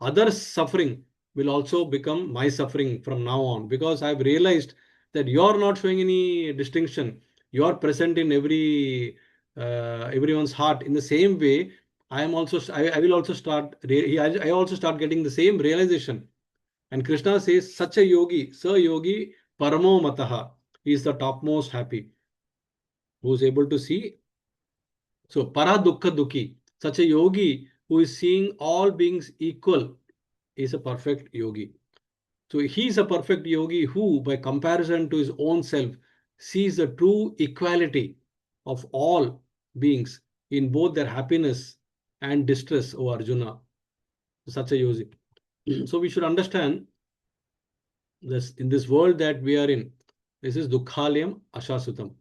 Others' suffering will also become my suffering from now on, because I've realized that you're not showing any distinction. You're present in everyone's heart. In the same way, I will also start. I also start getting the same realization. And Krishna says, such a yogi, Sa yogi, paramo mataha, he is the topmost happy, who is able to see. So, para dukkha dukhi, such a yogi who is seeing all beings equal, is a perfect yogi. So, he is a perfect yogi who, by comparison to his own self, sees the true equality of all beings in both their happiness and distress, O Arjuna. Such a yogi. So, we should understand in this world that we are in, this is Dukkhalayam Ashasutam.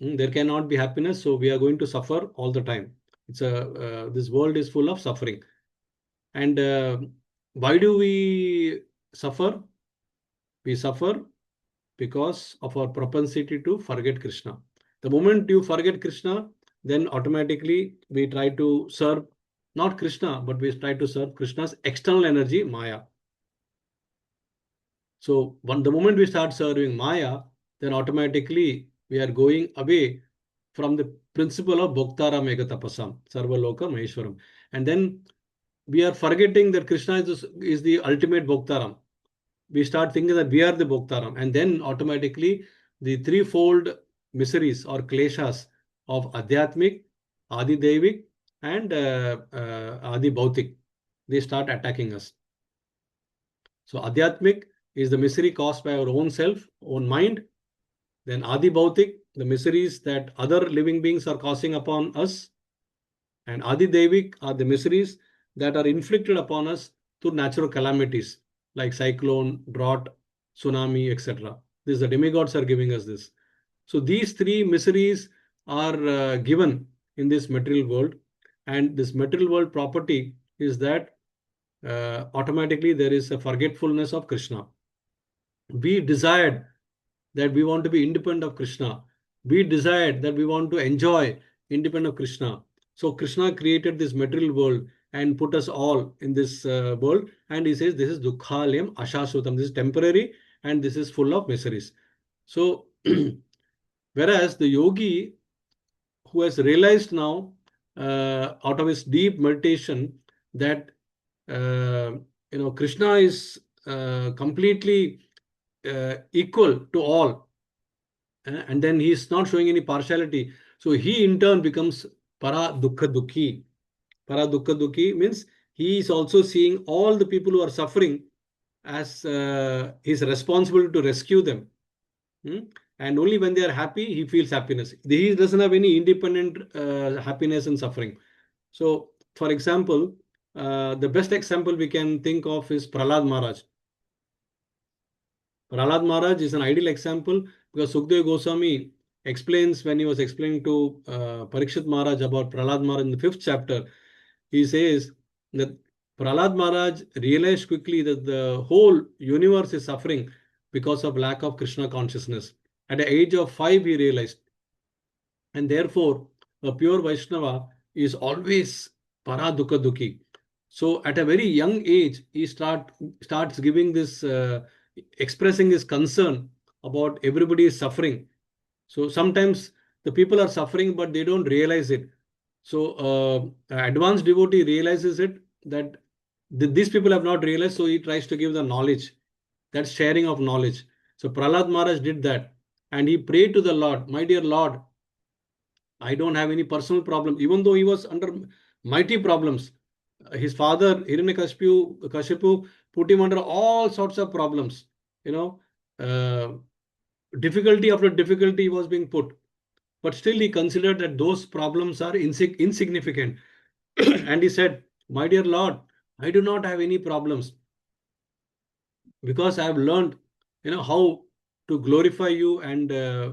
There cannot be happiness, so we are going to suffer all the time. This world is full of suffering. And why do we suffer? We suffer because of our propensity to forget Krishna. The moment you forget Krishna, then automatically we try to serve not Krishna, but we try to serve Krishna's external energy, Maya. So the moment we start serving Maya, then automatically we are going away from the principle of Bhoktara Megatapasam, Sarvaloka Maheshwaram. And then we are forgetting that Krishna is the ultimate Bhoktaram. We start thinking that we are the Bhoktaram. And then automatically the threefold miseries or kleshas of Adhyatmik, Adi Devik, and Adi Bhautik, they start attacking us. So Adhyatmik is the misery caused by our own self, own mind. Then Adi Bhautik, the miseries that other living beings are causing upon us. And Adi Devik are the miseries that are inflicted upon us through natural calamities like cyclone, drought, tsunami, etc. This the demigods are giving us this. So these three miseries are given in this material world. And this material world property is that automatically there is a forgetfulness of Krishna. We desired that we want to be independent of Krishna. We desired that we want to enjoy independent of Krishna. So Krishna created this material world and put us all in this world. And he says, this is Dukkhalayam Ashasutam. This is temporary and this is full of miseries. So, whereas the yogi who has realized now out of his deep meditation that Krishna is completely equal to all, and then he is not showing any partiality. So he in turn becomes Para Dukkha Dukhi. Para Dukkha Dukhi means he is also seeing all the people who are suffering as his responsibility to rescue them. And only when they are happy, he feels happiness. He doesn't have any independent happiness and suffering. So, for example, the best example we can think of is Prahlad Maharaj. Prahlad Maharaj is an ideal example because Sukdev Goswami explains when he was explaining to Parikshit Maharaj about Prahlad Maharaj in the 5th chapter. He says that Prahlad Maharaj realized quickly that the whole universe is suffering because of lack of Krishna consciousness. At the age of 5, he realized. And therefore, a pure Vaishnava is always Para Dukkha Dukhi. So at a very young age, he starts giving this, expressing his concern about everybody is suffering. So sometimes the people are suffering, but they don't realize it. So advanced devotee realizes it that these people have not realized, so he tries to give the knowledge. That's sharing of knowledge. So Prahlad Maharaj did that. And he prayed to the Lord, my dear Lord, I don't have any personal problem, even though he was under mighty problems. His father, Hiranyakashipu, put him under all sorts of problems. Difficulty after difficulty was being put. But still he considered that those problems are insignificant. And he said, my dear Lord, I do not have any problems because I have learned, how to glorify you and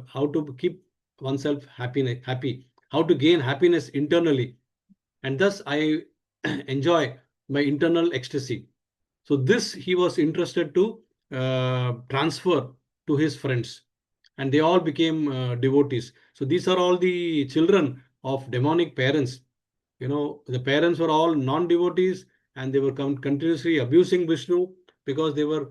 how to keep oneself happy, how to gain happiness internally. And thus I enjoy my internal ecstasy. So this he was interested to transfer to his friends. And they all became devotees. So these are all the children of demonic parents. The parents were all non-devotees and they were continuously abusing Vishnu because they were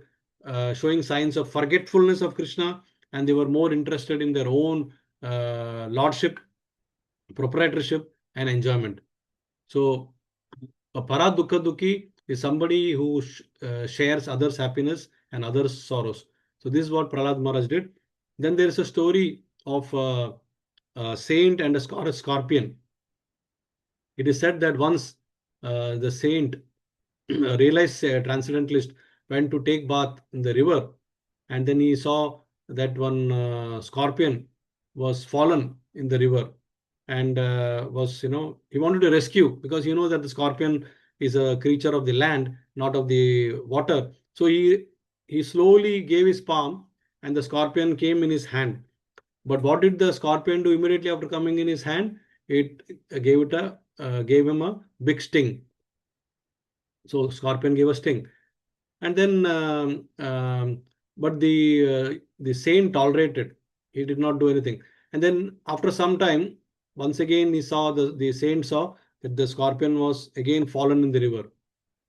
showing signs of forgetfulness of Krishna, and they were more interested in their own lordship, proprietorship, and enjoyment. So a Para Dukkha Dukhi is somebody who shares others' happiness and others' sorrows. So this is what Prahlad Maharaj did. Then there is a story of a saint and a scorpion. It is said that once the saint, realized transcendentalist, went to take bath in the river, and then he saw that one scorpion was fallen in the river and he wanted to rescue, because that the scorpion is a creature of the land, not of the water. So he he slowly gave his palm and the scorpion came in his hand. But what did the scorpion do immediately after coming in his hand? It gave him a big sting. So scorpion gave a sting, and then but the saint tolerated. He did not do anything. And then after some time, once again he saw the saint saw that the scorpion was again fallen in the river.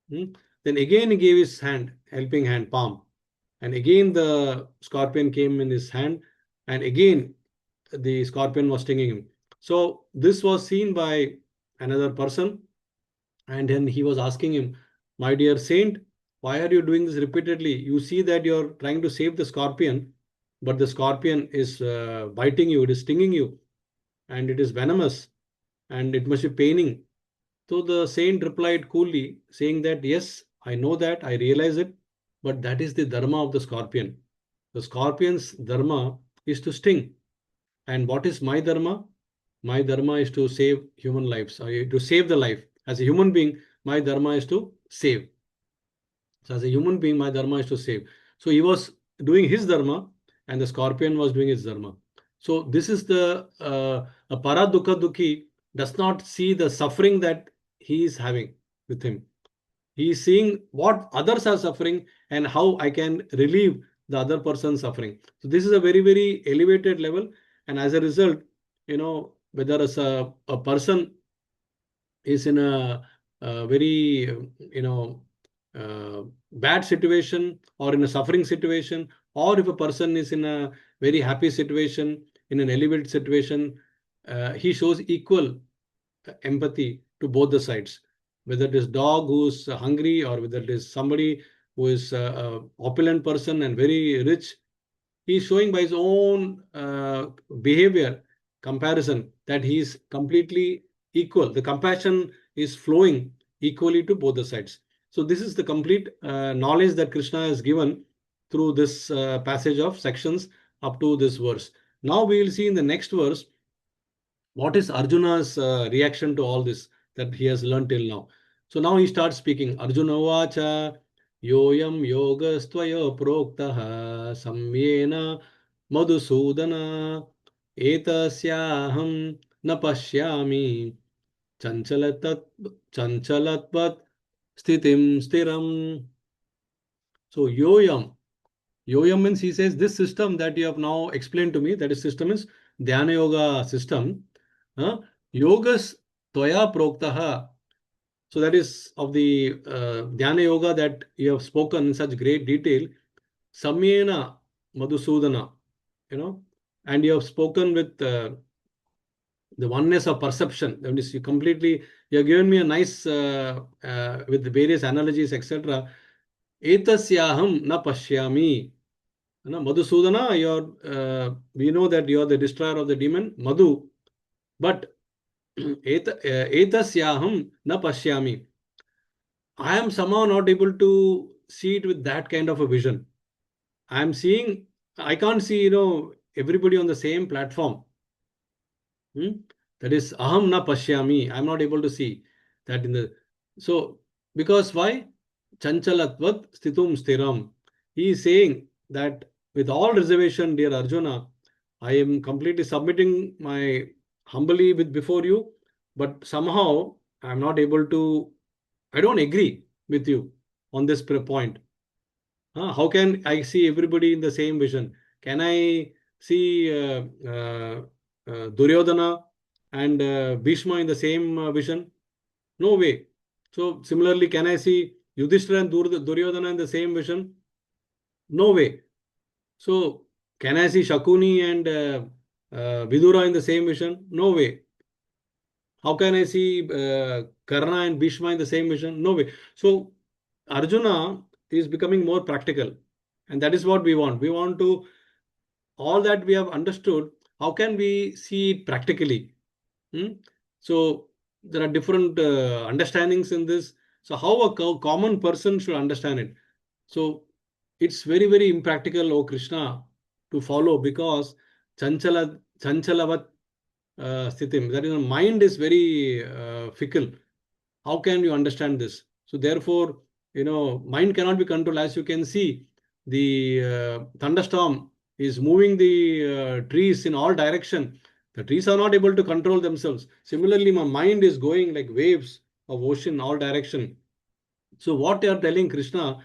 Hmm? Then again he gave his hand, helping hand, palm, and again the scorpion came in his hand, and again the scorpion was stinging him. So this was seen by another person, and then he was asking him, "My dear saint, why are you doing this repeatedly? You see that you're trying to save the scorpion, but the scorpion is biting you, it is stinging you, and it is venomous, and it must be paining." So the saint replied coolly, saying that, "Yes, I know that, I realize it, but that is the dharma of the scorpion. The scorpion's dharma is to sting. And what is my dharma? My dharma is to save human lives, to save the life. As a human being, my dharma is to save. So as a human being, my dharma is to save." So he was doing his dharma and the scorpion was doing his dharma. So this is the a paradukha dukhi does not see the suffering that he is having with him. He is seeing what others are suffering and how I can relieve the other person's suffering. So this is a very, very elevated level. And as a result, whether as a person is in a very, bad situation or in a suffering situation, or if a person is in a very happy situation, in an elevated situation, he shows equal empathy to both the sides. Whether it is dog who's hungry or whether it is somebody who is a opulent person and very rich, he is showing by his own behavior comparison that he is completely equal. The compassion is flowing equally to both the sides. So this is the complete knowledge that Krishna has given through this passage of sections up to this verse. Now we will see in the next verse what is Arjuna's reaction to all this that he has learned till now. So now he starts speaking. Arjuna vacha yoyam yogastvaya proktaha samyena madhusudana etasyaham na pashyami chanchalatat chanchalatvat sthitim stiram. So yoyam means, he says, this system that you have now explained to me, that is system is Dhyana Yoga system. Yogas Tvaya Proktaha. So that is of the Dhyana Yoga that you have spoken in such great detail. Samyena Madhusudana, and you have spoken with the oneness of perception. That is, you have given me a nice, with the various analogies, etc. Etasyaham na pashyami. Madhusudana, we know that you are the destroyer of the demon, Madhu. But etasyaham na pashyami. I am somehow not able to see it with that kind of a vision. I can't see, everybody on the same platform. That is aham na pashyami. I'm not able to see that in the. So, because why? Chanchalatvat stitum stiram. He is saying that with all reservation, dear Arjuna, I am completely submitting my humbly before you, but somehow I'm not able to, I don't agree with you on this point. How can I see everybody in the same vision? Can I see Duryodhana and Bhishma in the same vision? No way. So similarly, can I see Yudhishthira and Duryodhana in the same vision? No way. So can I see Shakuni and Vidura in the same vision? No way. How can I see Karna and Bhishma in the same vision? No way. So Arjuna is becoming more practical. And that is what we want. We want to, all that we have understood, how can we see it practically? So there are different understandings in this. So how a common person should understand it. So it's very, very impractical, O Krishna, to follow, because chanchalavat sthitim, that is, mind is very fickle. How can you understand this? So therefore, mind cannot be controlled. As you can see, the thunderstorm is moving the trees in all direction. The trees are not able to control themselves. Similarly, my mind is going like waves of ocean all direction. So what they are telling Krishna,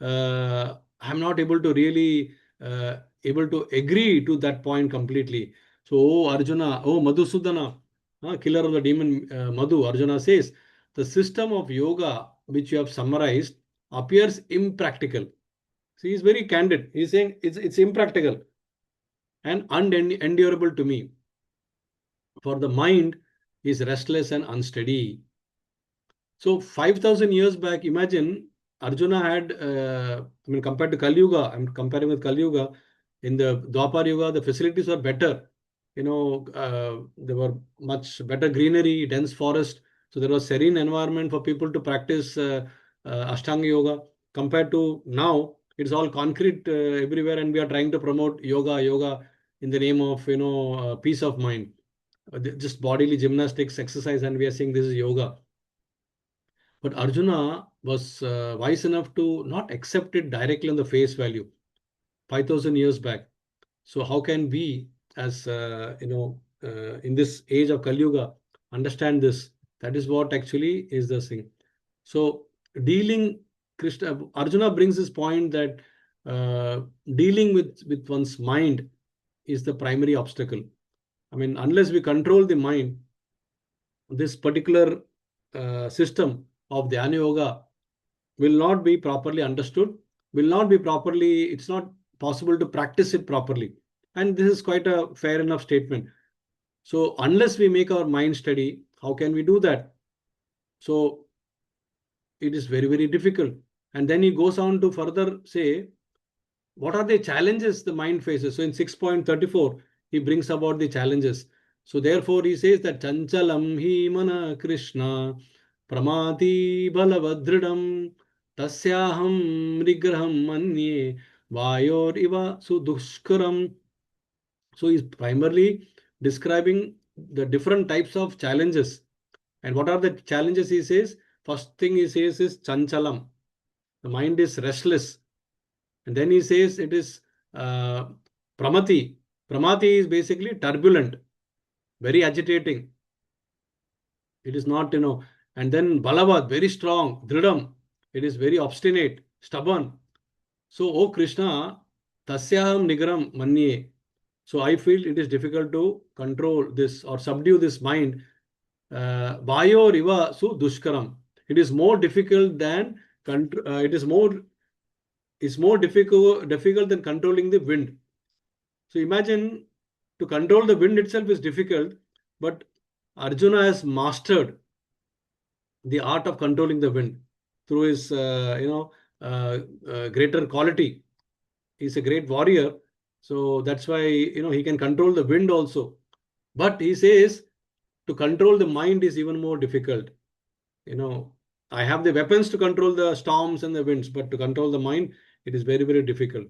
I'm not able to really able to agree to that point completely. So, oh Arjuna, oh Madhusudana, killer of the demon Madhu, Arjuna says, the system of yoga which you have summarized appears impractical. See, he's very candid. He's saying it's impractical and unendurable to me. For the mind is restless and unsteady. So 5,000 years back, imagine Arjuna had, compared to Kali Yuga, I'm comparing with Kali Yuga, in the Dwapar Yuga, the facilities were better. There were much better greenery, dense forest. So there was serene environment for people to practice Ashtanga Yoga. Compared to now, it's all concrete everywhere, and we are trying to promote yoga in the name of, peace of mind. Just bodily gymnastics, exercise, and we are saying this is yoga. But Arjuna was wise enough to not accept it directly on the face value 5,000 years back. So how can we, as in this age of Kali Yuga, understand this? That is what actually is the thing. So dealing, Krishna, Arjuna brings this point that dealing with one's mind is the primary obstacle. I mean, unless we control the mind, this particular system of Dhyana Yoga will not be properly understood, will not be properly, it's not possible to practice it properly. And this is quite a fair enough statement. So unless we make our mind steady, how can we do that? So it is very, very difficult. And then he goes on to further say, what are the challenges the mind faces? So in 6.34, he brings about the challenges. So therefore, he says that Chanchalam hi mana Krishna pramati balavadridam tasyaham rigraham manye vayor iva sudushkaram. So he's primarily describing the different types of challenges. And what are the challenges he says? First thing he says is Chanchalam. The mind is restless. And then he says it is Pramati. Pramati is basically turbulent, very agitating. It is not, and then Balavad, very strong, Dridam. It is very obstinate, stubborn. So, O Krishna, Tasyaham Nigaram Manye. So I feel it is difficult to control this or subdue this mind. Vayo Riva Su Dushkaram. It is more difficult than it's more difficult than controlling the wind. So imagine, to control the wind itself is difficult, but Arjuna has mastered the art of controlling the wind through his greater quality. He's a great warrior, so that's why he can control the wind also. But he says to control the mind is even more difficult. I have the weapons to control the storms and the winds, but to control the mind, it is very, very difficult.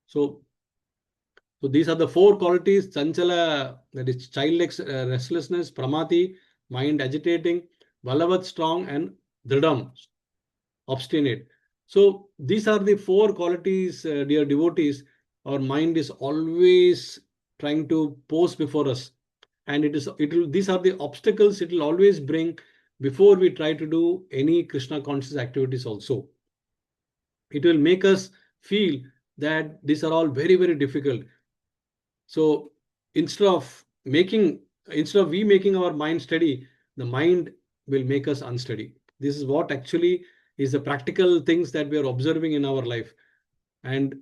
So these are the four qualities: Chanchala, that is childlike restlessness; Pramati, mind agitating; Balavat, strong; and Dridam, obstinate. So these are the four qualities, dear devotees. Our mind is always trying to pose before us, and these are the obstacles it will always bring before we try to do any Krishna conscious activities also. It will make us feel that these are all very, very difficult. So instead of we making our mind steady, the mind will make us unsteady. This is what actually is the practical things that we are observing in our life. And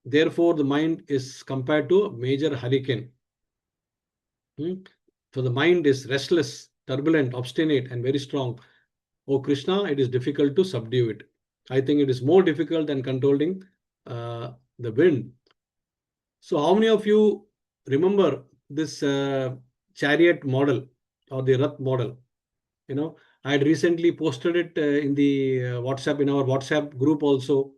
therefore, the mind is compared to a major hurricane. So the mind is restless, turbulent, obstinate, and very strong. Oh Krishna, it is difficult to subdue it. I think it is more difficult than controlling the wind. So how many of you remember this chariot model or the Rath model? I had recently posted it in the WhatsApp, in our WhatsApp group also,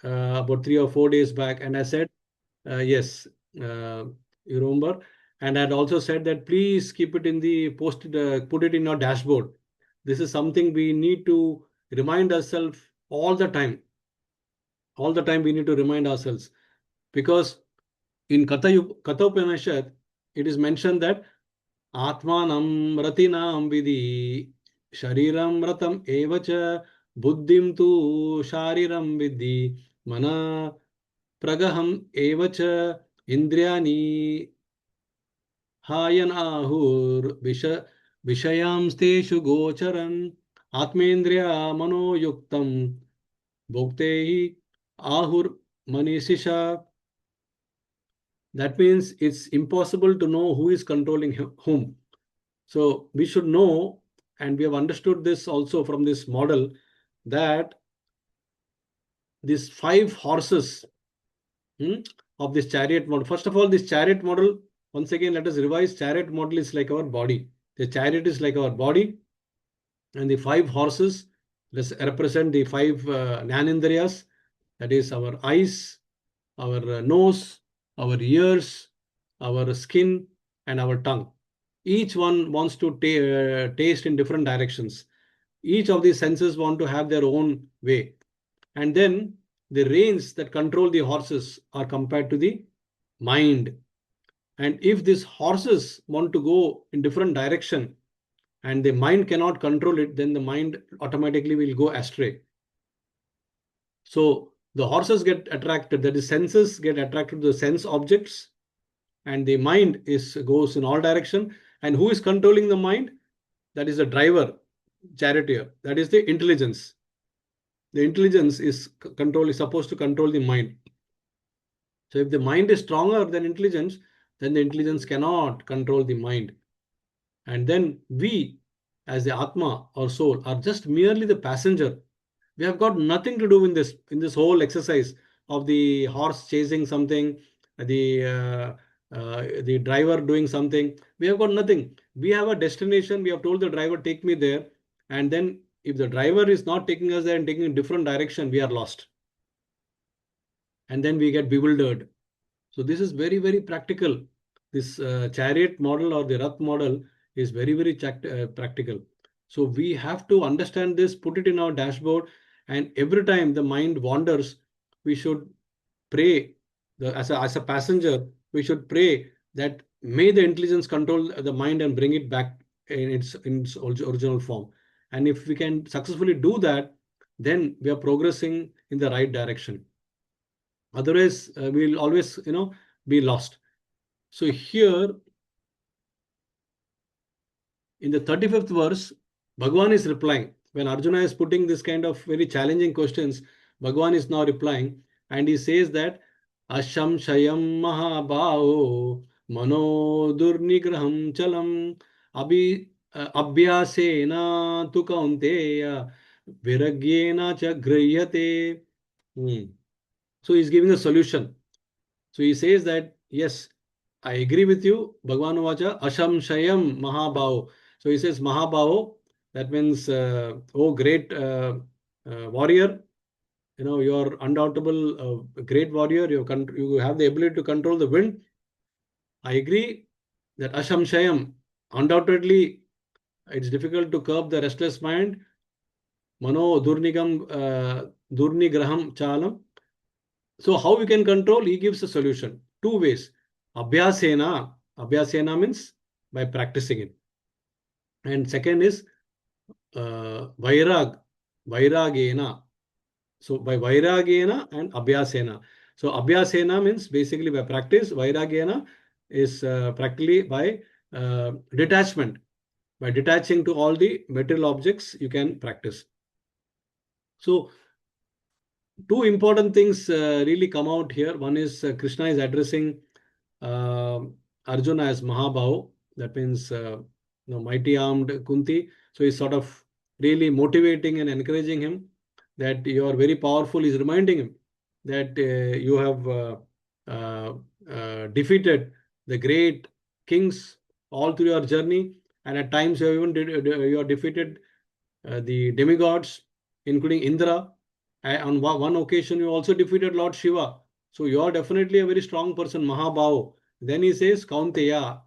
about 3 or 4 days back. And I said, yes, you remember. And I had also said that please keep it in the put it in your dashboard. This is something we need to remind ourselves all the time. All the time we need to remind ourselves, because in Katha Upanishad, it is mentioned that Atmanam ratinam vidhi shariram ratam evacha buddhim tu shariram vidhi mana pragaham evacha indriyani hayan ahur vishayamsteshu gocharan atmendriya manoyuktam bhoktehi ahur manisisha. That means it's impossible to know who is controlling whom. So we should know, and we have understood this also from this model, that these five horses of this chariot model. First of all, this chariot model, once again, let us revise. Chariot model is like our body. The chariot is like our body, and the five horses represent the five Jnanendriyas, that is our eyes, our nose, our ears, our skin, and our tongue. Each one wants to taste in different directions. Each of these senses want to have their own way. And then the reins that control the horses are compared to the mind. And if these horses want to go in different direction and the mind cannot control it, then the mind automatically will go astray. So the horses get attracted, that is senses get attracted to the sense objects, and the mind goes in all direction. And who is controlling the mind? That is the driver, charioteer. That is the intelligence. The intelligence is supposed to control the mind. So if the mind is stronger than intelligence, then the intelligence cannot control the mind. And then we, as the Atma or soul, are just merely the passenger. We have got nothing to do in this whole exercise of the horse chasing something, the driver doing something. We have got nothing. We have a destination. We have told the driver, take me there. And then if the driver is not taking us there and taking a different direction, we are lost. And then we get bewildered. So this is very, very practical. This chariot model or the Rath model is very, very practical. So we have to understand this, put it in our dashboard, and every time the mind wanders, we should pray. As a passenger, we should pray that may the intelligence control the mind and bring it back in its original form. And if we can successfully do that, then we are progressing in the right direction. Otherwise, we'll always, be lost. So here, in the 35th verse, Bhagavan is replying. When Arjuna is putting this kind of very challenging questions, Bhagavan is now replying, and he says that Asham Shayam Mahabhao Mano Durnigraham Chalam Abhyasena Tu Kaunteya Viragyena Cha Griyate. So he's giving a solution. So he says that, yes, I agree with you. Bhagavan Vacha, Asham Shayam Mahabhao. So he says Mahabhao, that means, oh, great warrior. You're undoubtable great warrior. You have the ability to control the wind. I agree that Asham Shayam, undoubtedly, it's difficult to curb the restless mind. Mano Durnigraham Chalam. So how we can control? He gives a solution. Two ways. Abhyasena. Abhyasena means by practicing it. And second is Vairagena. So by Vairagena and Abhyasena. So Abhyasena means basically by practice. Vairagena is practically by detachment. By detaching to all the material objects, you can practice. So two important things really come out here. One is Krishna is addressing Arjuna as Mahabhau. That means mighty armed Kunti. So he's sort of really motivating and encouraging him that you are very powerful. He's reminding him that you have defeated the great kings all through your journey, and at times you have even you have defeated the demigods, including Indra. On one occasion, you also defeated Lord Shiva. So you are definitely a very strong person, Mahabhau. Then he says, Kaunteya.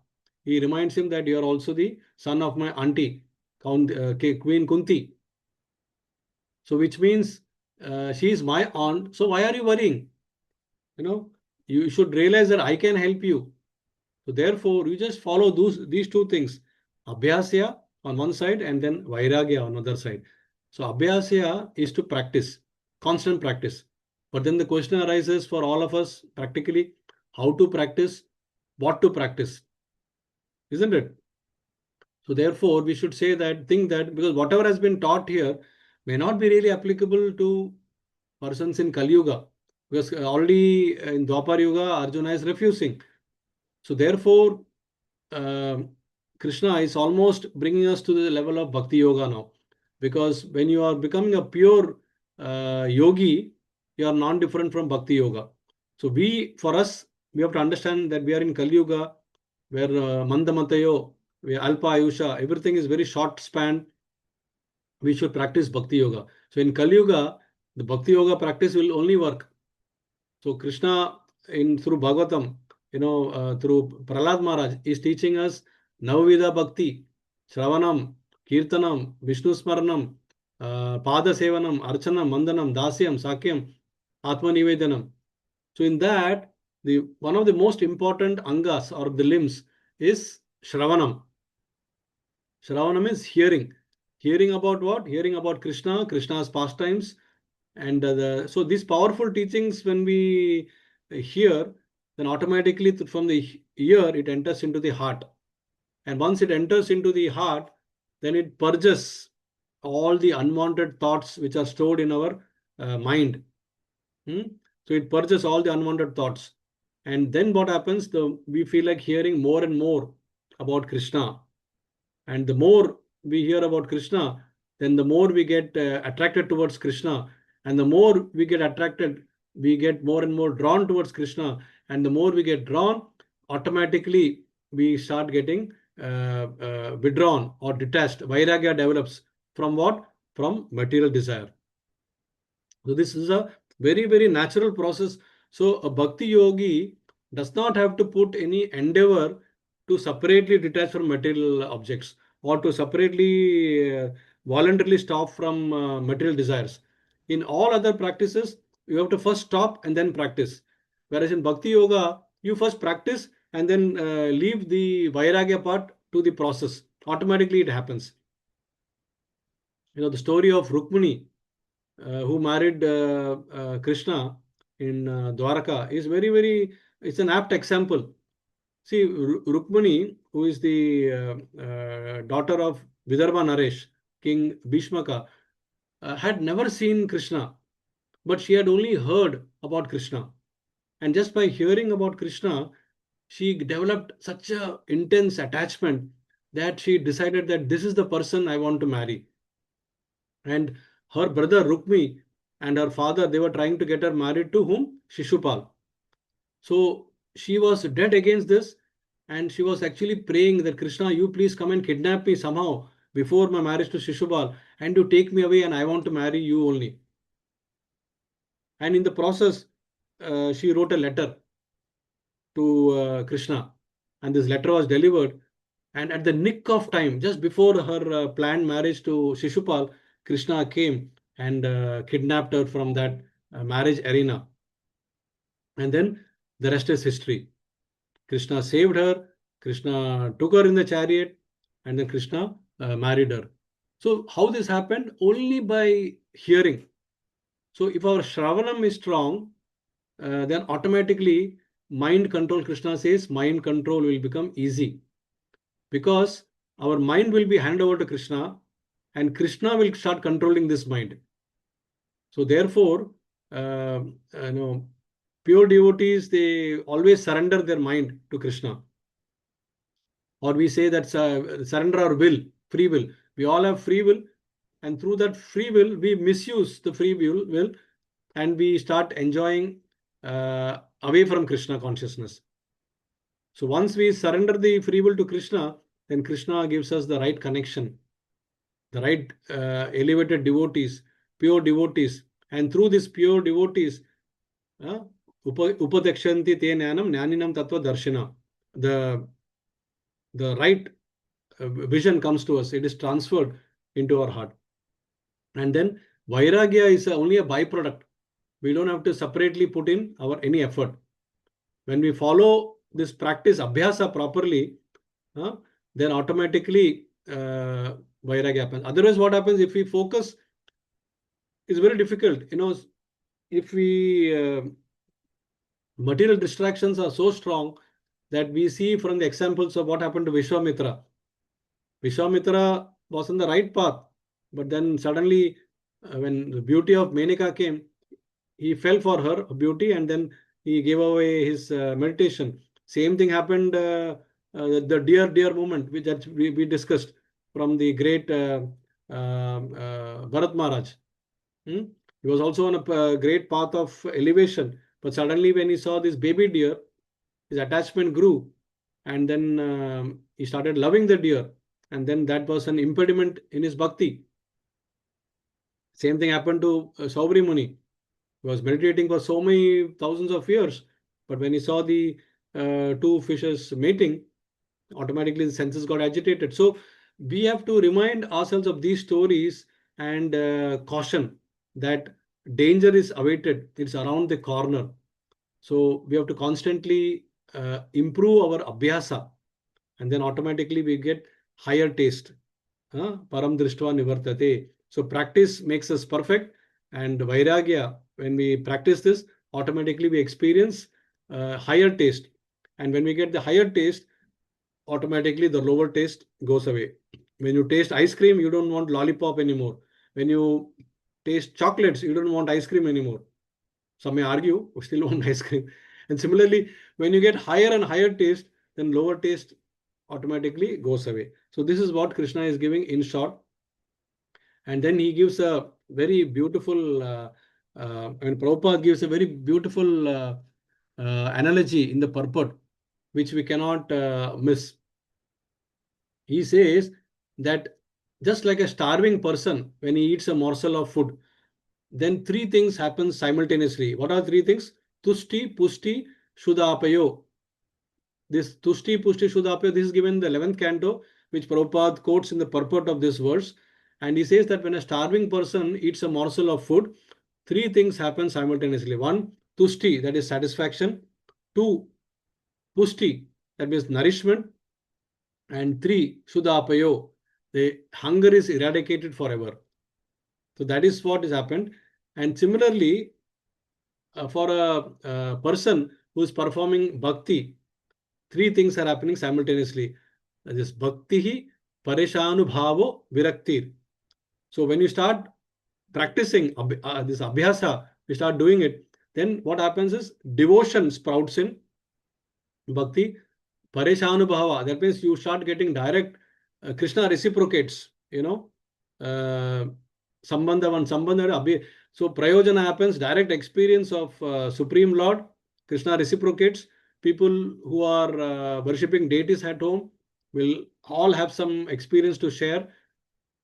He reminds him that you are also the son of my auntie, Queen Kunti. So which means she is my aunt. So why are you worrying? You should realize that I can help you. So therefore, you just follow these two things, abhyasya on one side and then vairagya on other side. So abhyasya is to practice, constant practice. But then the question arises for all of us practically, how to practice, what to practice, isn't it? So therefore, we should think that because whatever has been taught here may not be really applicable to persons in Kali Yuga, because already in Dwapar Yuga, Arjuna is refusing. So therefore, um Krishna is almost bringing us to the level of Bhakti Yoga now. Because when you are becoming a pure yogi, you are non-different from Bhakti Yoga. So for us, we have to understand that we are in Kali Yuga, where Mandamatayo, where Alpa Ayusha, everything is very short span. We should practice Bhakti Yoga. So in Kali Yuga, the Bhakti Yoga practice will only work. So Krishna, through Bhagavatam, through Prahlad Maharaj, is teaching us Navavida Bhakti, Shravanam, Kirtanam, Vishnu Smaranam, Pada Sevanam, Archanam, Mandanam, Dasyam, Sakyam, Atma Nivedanam. So in that, one of the most important angas or the limbs is Shravanam. Shravanam is hearing. Hearing about what? Hearing about Krishna, Krishna's pastimes, and so these powerful teachings, when we hear, then automatically from the ear it enters into the heart. And once it enters into the heart, then it purges all the unwanted thoughts which are stored in our mind. So it purges all the unwanted thoughts. And then what happens? We feel like hearing more and more about Krishna. And the more we hear about Krishna, then the more we get attracted towards Krishna. And the more we get attracted, we get more and more drawn towards Krishna. And the more we get drawn, automatically we start getting withdrawn or detached. Vairagya develops from what? From material desire. So this is a very, very natural process. So a bhakti yogi does not have to put any endeavor to separately detach from material objects or to separately voluntarily stop from material desires. In all other practices, you have to first stop and then practice. Whereas in bhakti yoga, you first practice and then leave the vairagya part to the process. Automatically it happens. The story of Rukmini, who married Krishna in Dwaraka is very, very, it's an apt example. See, Rukmini, who is the daughter of Vidarbha Naresh, King Bhishmaka, had never seen Krishna, but she had only heard about Krishna. And just by hearing about Krishna, she developed such a intense attachment that she decided that this is the person I want to marry. And her brother Rukmi and her father, they were trying to get her married to whom? Shishupal. So she was dead against this, and she was actually praying that Krishna, you please come and kidnap me somehow before my marriage to Shishupal, and you take me away, and I want to marry you only. And in the process, she wrote a letter to Krishna, and this letter was delivered. And at the nick of time, just before her planned marriage to Shishupal, Krishna came and kidnapped her from that marriage arena. And then the rest is history. Krishna saved her, Krishna took her in the chariot, and then Krishna married her. So, how this happened? Only by hearing. So, if our Shravanam is strong, then automatically mind control, Krishna says, mind control will become easy. Because our mind will be handed over to Krishna, and Krishna will start controlling this mind. So therefore, pure devotees, they always surrender their mind to Krishna. Or we say that surrender our will, free will. We all have free will, and through that free will, we misuse the free will, and we start enjoying away from Krishna consciousness. So once we surrender the free will to Krishna, then Krishna gives us the right connection, the right elevated devotees, pure devotees. And through these pure devotees, upadekshanti te jnanam jnaninam tattva darshana. The right vision comes to us. It is transferred into our heart. And then Vairagya is only a byproduct. We don't have to separately put in our any effort. When we follow this practice, abhyasa properly, then automatically vairagya happens. Otherwise, what happens if we focus? It's very difficult. If we material distractions are so strong that we see from the examples of what happened to Vishwamitra. Vishwamitra was on the right path, but then suddenly, when the beauty of Menaka came, he fell for her beauty and then he gave away his meditation. Same thing happened, the dear moment that we discussed from the great Bharat Maharaj. He was also on a great path of elevation, but suddenly when he saw this baby deer, his attachment grew, and then he started loving the deer, and then that was an impediment in his bhakti. Same thing happened to Saubri Muni. He was meditating for so many thousands of years, but when he saw the two fishes mating, automatically the senses got agitated. So we have to remind ourselves of these stories and caution that danger is awaited. It's around the corner. So we have to constantly improve our abhyasa, and then automatically we get higher taste. Param drishtva nivartate. So practice makes us perfect, and vairagya, when we practice this, automatically we experience higher taste. And when we get the higher taste, automatically the lower taste goes away. When you taste ice cream, you don't want lollipop anymore. When you taste chocolates, you don't want ice cream anymore. Some may argue, we still want ice cream. And similarly, when you get higher and higher taste, then lower taste automatically goes away. So this is what Krishna is giving in short. And then he gives a very beautiful, and Prabhupada gives a very beautiful analogy in the purport, which we cannot miss. He says that just like a starving person, when he eats a morsel of food, then three things happen simultaneously. What are three things? Tushti, Pushti, Shuddhapayo. This Tushti, Pushti, Shuddhapayo, this is given in the 11th canto, which Prabhupada quotes in the purport of this verse. And he says that when a starving person eats a morsel of food, three things happen simultaneously. One, Tushti, that is satisfaction. Two, Pushti, that means nourishment. And three, Shuddhapayo, the hunger is eradicated forever. So that is what has happened. And similarly, for a person who is performing bhakti, three things are happening simultaneously. That is bhakti, pareshanubhavo, viraktir. So when you start practicing this abhyasa, we start doing it, then what happens is devotion sprouts in bhakti, pareshanubhava. That means you start getting direct, Krishna reciprocates, sambandha one, sambandha. So prayojana happens, direct experience of Supreme Lord, Krishna reciprocates. People who are worshipping deities at home will all have some experience to share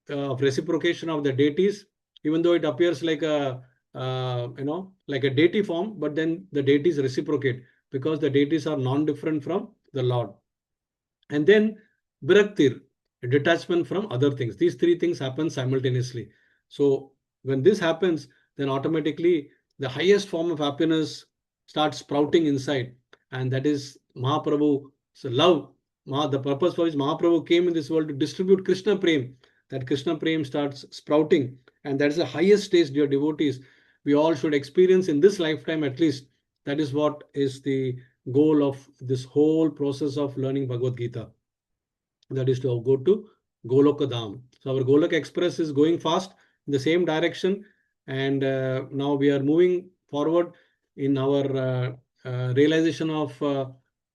of reciprocation of the deities, even though it appears like like a deity form, but then the deities reciprocate because the deities are non-different from the Lord. And then viraktir, detachment from other things. These three things happen simultaneously. So when this happens, then automatically the highest form of happiness starts sprouting inside, and that is Mahaprabhu. So love, the purpose for which Mahaprabhu came in this world to distribute Krishna Prem. That Krishna Prem starts sprouting, and that is the highest stage, dear devotees, we all should experience in this lifetime at least. That is what is the goal of this whole process of learning Bhagavad Gita. That is to go to Goloka Dham. So our Golok Express is going fast in the same direction, and now we are moving forward in our realization of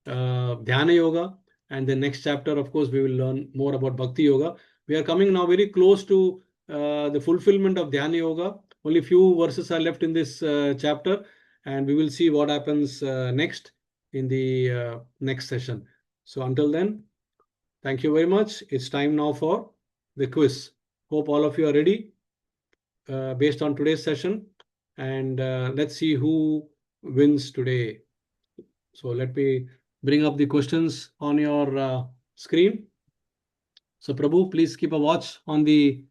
Dhyana Yoga. And the next chapter, of course, we will learn more about Bhakti Yoga. We are coming now very close to the fulfillment of Dhyana Yoga. Only few verses are left in this chapter, and we will see what happens next in the next session. So until then, thank you very much. It's time now for the quiz. Hope all of you are ready based on today's session. And let's see who wins today. So let me bring up the questions on your screen. So Prabhu, please keep a watch on the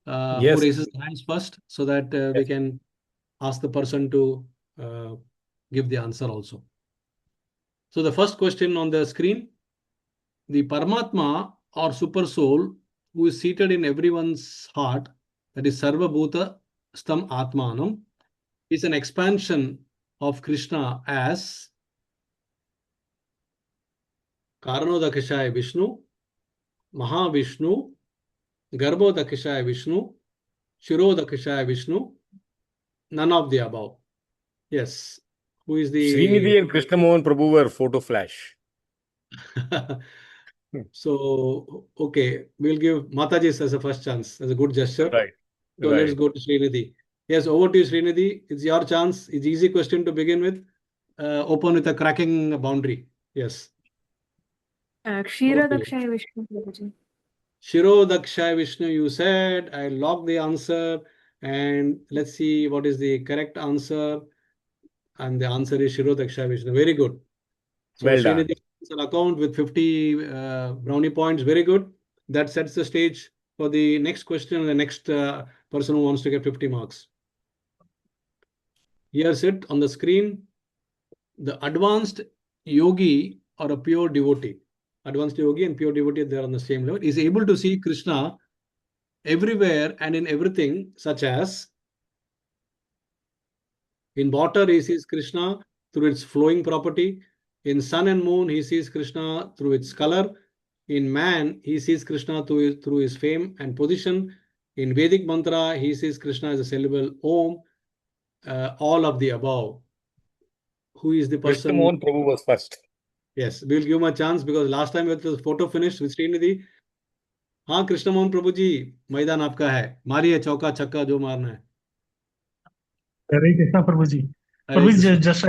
who Yes. raises their hands first so that we Yes. can ask the person to give the answer also. So the first question on the screen, the Paramatma or super soul who is seated in everyone's heart, that is Sarva Bhuta Stam Atmanam, is an expansion of Krishna as Karanodakashaya Vishnu, Mahavishnu, Garbhodakashaya Vishnu, Shirodakashaya Vishnu, none of the above. Yes. Who is the Srinidhi and Krishna Mohan Prabhu were photo flash. So, okay, we'll give Mataji as a first chance, as a good gesture. Right. So let's Right. go to Srinidhi. Yes, over to you, Srinidhi. It's your chance. It's easy question to begin with. Open with a cracking boundary. Yes. Over to you. Kshirodakshaya Vishnu Prabhuji. Shiro Dakshay Vishnu, you said. I lock the answer. And let's see what is the correct answer. And the answer is Shiro Dakshay Vishnu. Very good. So Well done. Srinidhi is an account with 50 brownie points. Very good. That sets the stage for the next question and the next person who wants to get 50 marks. Here's it on the screen. The advanced yogi or a pure devotee, advanced yogi and pure devotee, they are on the same level, is able to see Krishna everywhere and in everything, such as in water, he sees Krishna through its flowing property. In sun and moon, he sees Krishna through its color. In man, he sees Krishna through his fame and position. In Vedic mantra, he sees Krishna as a syllable Om. All of the above. Who is the Krishna person? Mohan Prabhu was first. Yes, we'll give him a chance because last time with the photo finished with Srinidhi. हाँ कृष्ण मोहन प्रभु जी, मैदान आपका है, मारिए चौका छक्का जो मारना है. Hare Krishna, Prabhuji. Hare Prabhuji, Krishna. just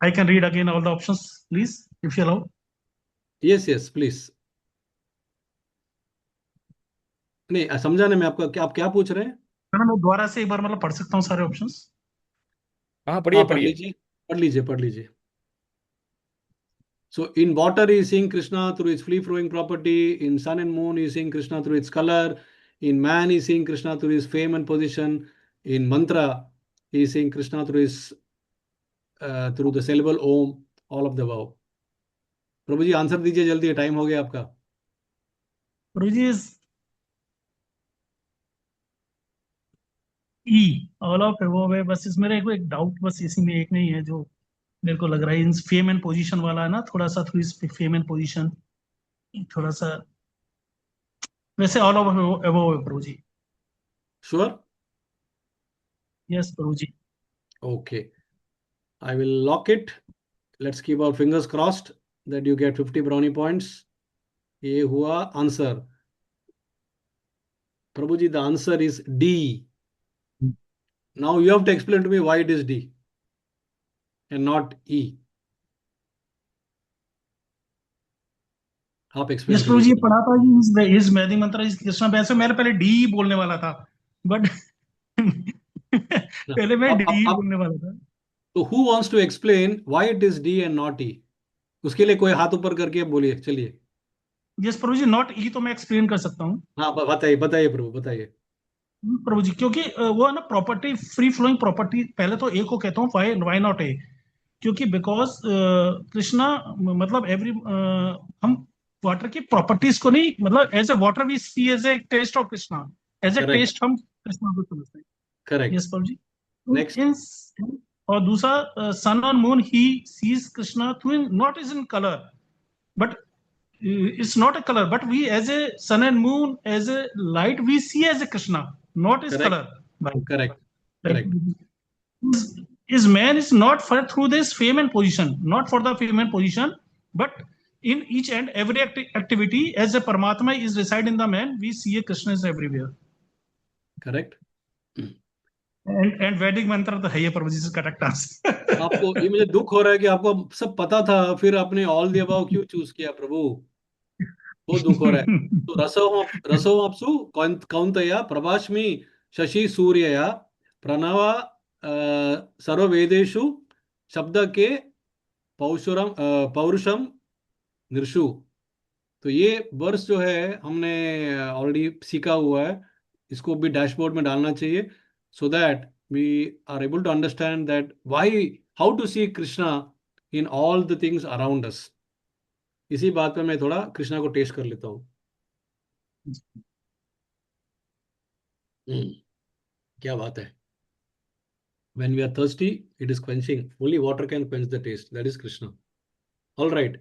I can read again all the options, please, if you allow. Yes, yes, please. नहीं समझा नहीं मैं आपका, क्या आप क्या पूछ रहे हैं? मैं दोबारा से एक बार मतलब पढ़ सकता हूँ सारे ऑप्शंस? हाँ, पढ़िए हाँ पढ़ पढ़िए. लीजिए, पढ़ लीजिए, पढ़ लीजिए. So in water he is seeing Krishna through its free flowing property. In sun and moon he is seeing Krishna through its color. In man he is seeing Krishna through his fame and position. In mantra he is seeing Krishna through his through the syllable Om. All of the above. Prabhu ji answer दीजिए जल्दी, time हो गया आपका. Prabhuji is E, all of above है. बस इसमें मेरे को एक डाउट बस इसी में एक नहीं है जो मेरे को लग रहा है, इन फेम एंड पोजीशन वाला है ना, थोड़ा सा थ्रू इस फेम एंड पोजीशन थोड़ा सा, वैसे ऑल ऑफ अबव है Prabhu ji. Sure? Yes Prabhu ji. Okay. I will lock it. Let's keep our fingers crossed that you get 50 brownie points. ये हुआ answer. Prabhu ji, the answer is D. Now you have to explain to me why it is D and not E. आप explain yes Prabhu जी, कीजिए. पढ़ा था इस वैदिक मंत्र इस कृष्णा, वैसे मैं पहले डी बोलने वाला था, बट पहले मैं डी बोलने वाला था. तो who wants to explain why it is D and not E? उसके लिए कोई हाथ ऊपर करके बोलिए, चलिए. यस प्रभु जी, नॉट ई तो मैं एक्सप्लेन कर सकता हूँ. हाँ बताइए, बताइए प्रभु, बताइए. प्रभु जी, क्योंकि वो है ना प्रॉपर्टी, फ्री फ्लोइंग प्रॉपर्टी, पहले तो ए को कहता हूँ, व्हाई नॉट ए, क्योंकि बिकॉज कृष्णा मतलब एवरी हम वाटर की प्रॉपर्टीज को नहीं, मतलब as a water we see as a taste of Krishna, as a Correct. Taste हम कृष्णा को समझते हैं. Correct. Yes Prabhu ji. Next. और दूसरा सन और moon he sees Krishna through, not is in colour, but it's not a color, but we as a sun and moon, as a light, we see as a Krishna, not as Correct. color. Correct. Like, Correct. is man is not for through this fame and position, not for the fame and position, but in each and every activity, as a Paramatma is reside in the man, we see a Krishna is everywhere. Correct. And Vedic mantra तो है ये, प्रभु जी से correct answer. आपको ये मुझे दुख हो रहा है कि आपको सब पता था, फिर आपने ऑल द अबाव क्यों चूज किया प्रभु? बहुत दुख हो रहा है. तो रसोवाप्सु कौन्तेय प्रभास्मि शशि सूर्यया प्रणव सर्ववेदेषु शब्द के पौरुषम नृषु. तो ये वर्ष जो है हमने ऑलरेडी सीखा हुआ है. इसको भी डैशबोर्ड में डालना चाहिए, so that we are able to understand that how to see Krishna in all the things around us. इसी बात पे मैं थोड़ा कृष्णा को टेस्ट कर लेता हूँ। क्या बात है। When we are thirsty, it is quenching. Only water can quench the taste. That is Krishna. All right.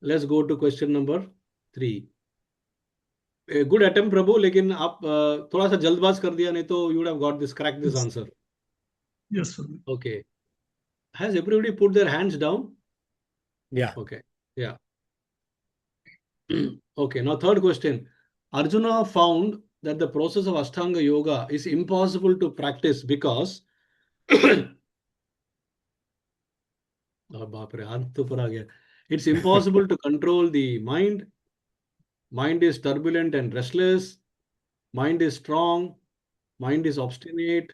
Let's go to question number 3. Good attempt प्रभु, लेकिन आप थोड़ा सा जल्दबाज कर दिया, नहीं तो you would have got this, crack this answer. Yes, sir. Okay. Has everybody put their hands down? Yeah. Okay. Yeah. Okay. Now, third question. Arjuna found that the process of Ashtanga Yoga is impossible to practice because बाप रे, हाथ तो ऊपर आ गया। It's impossible to control the mind. Mind is turbulent and restless. Mind is strong. Mind is obstinate.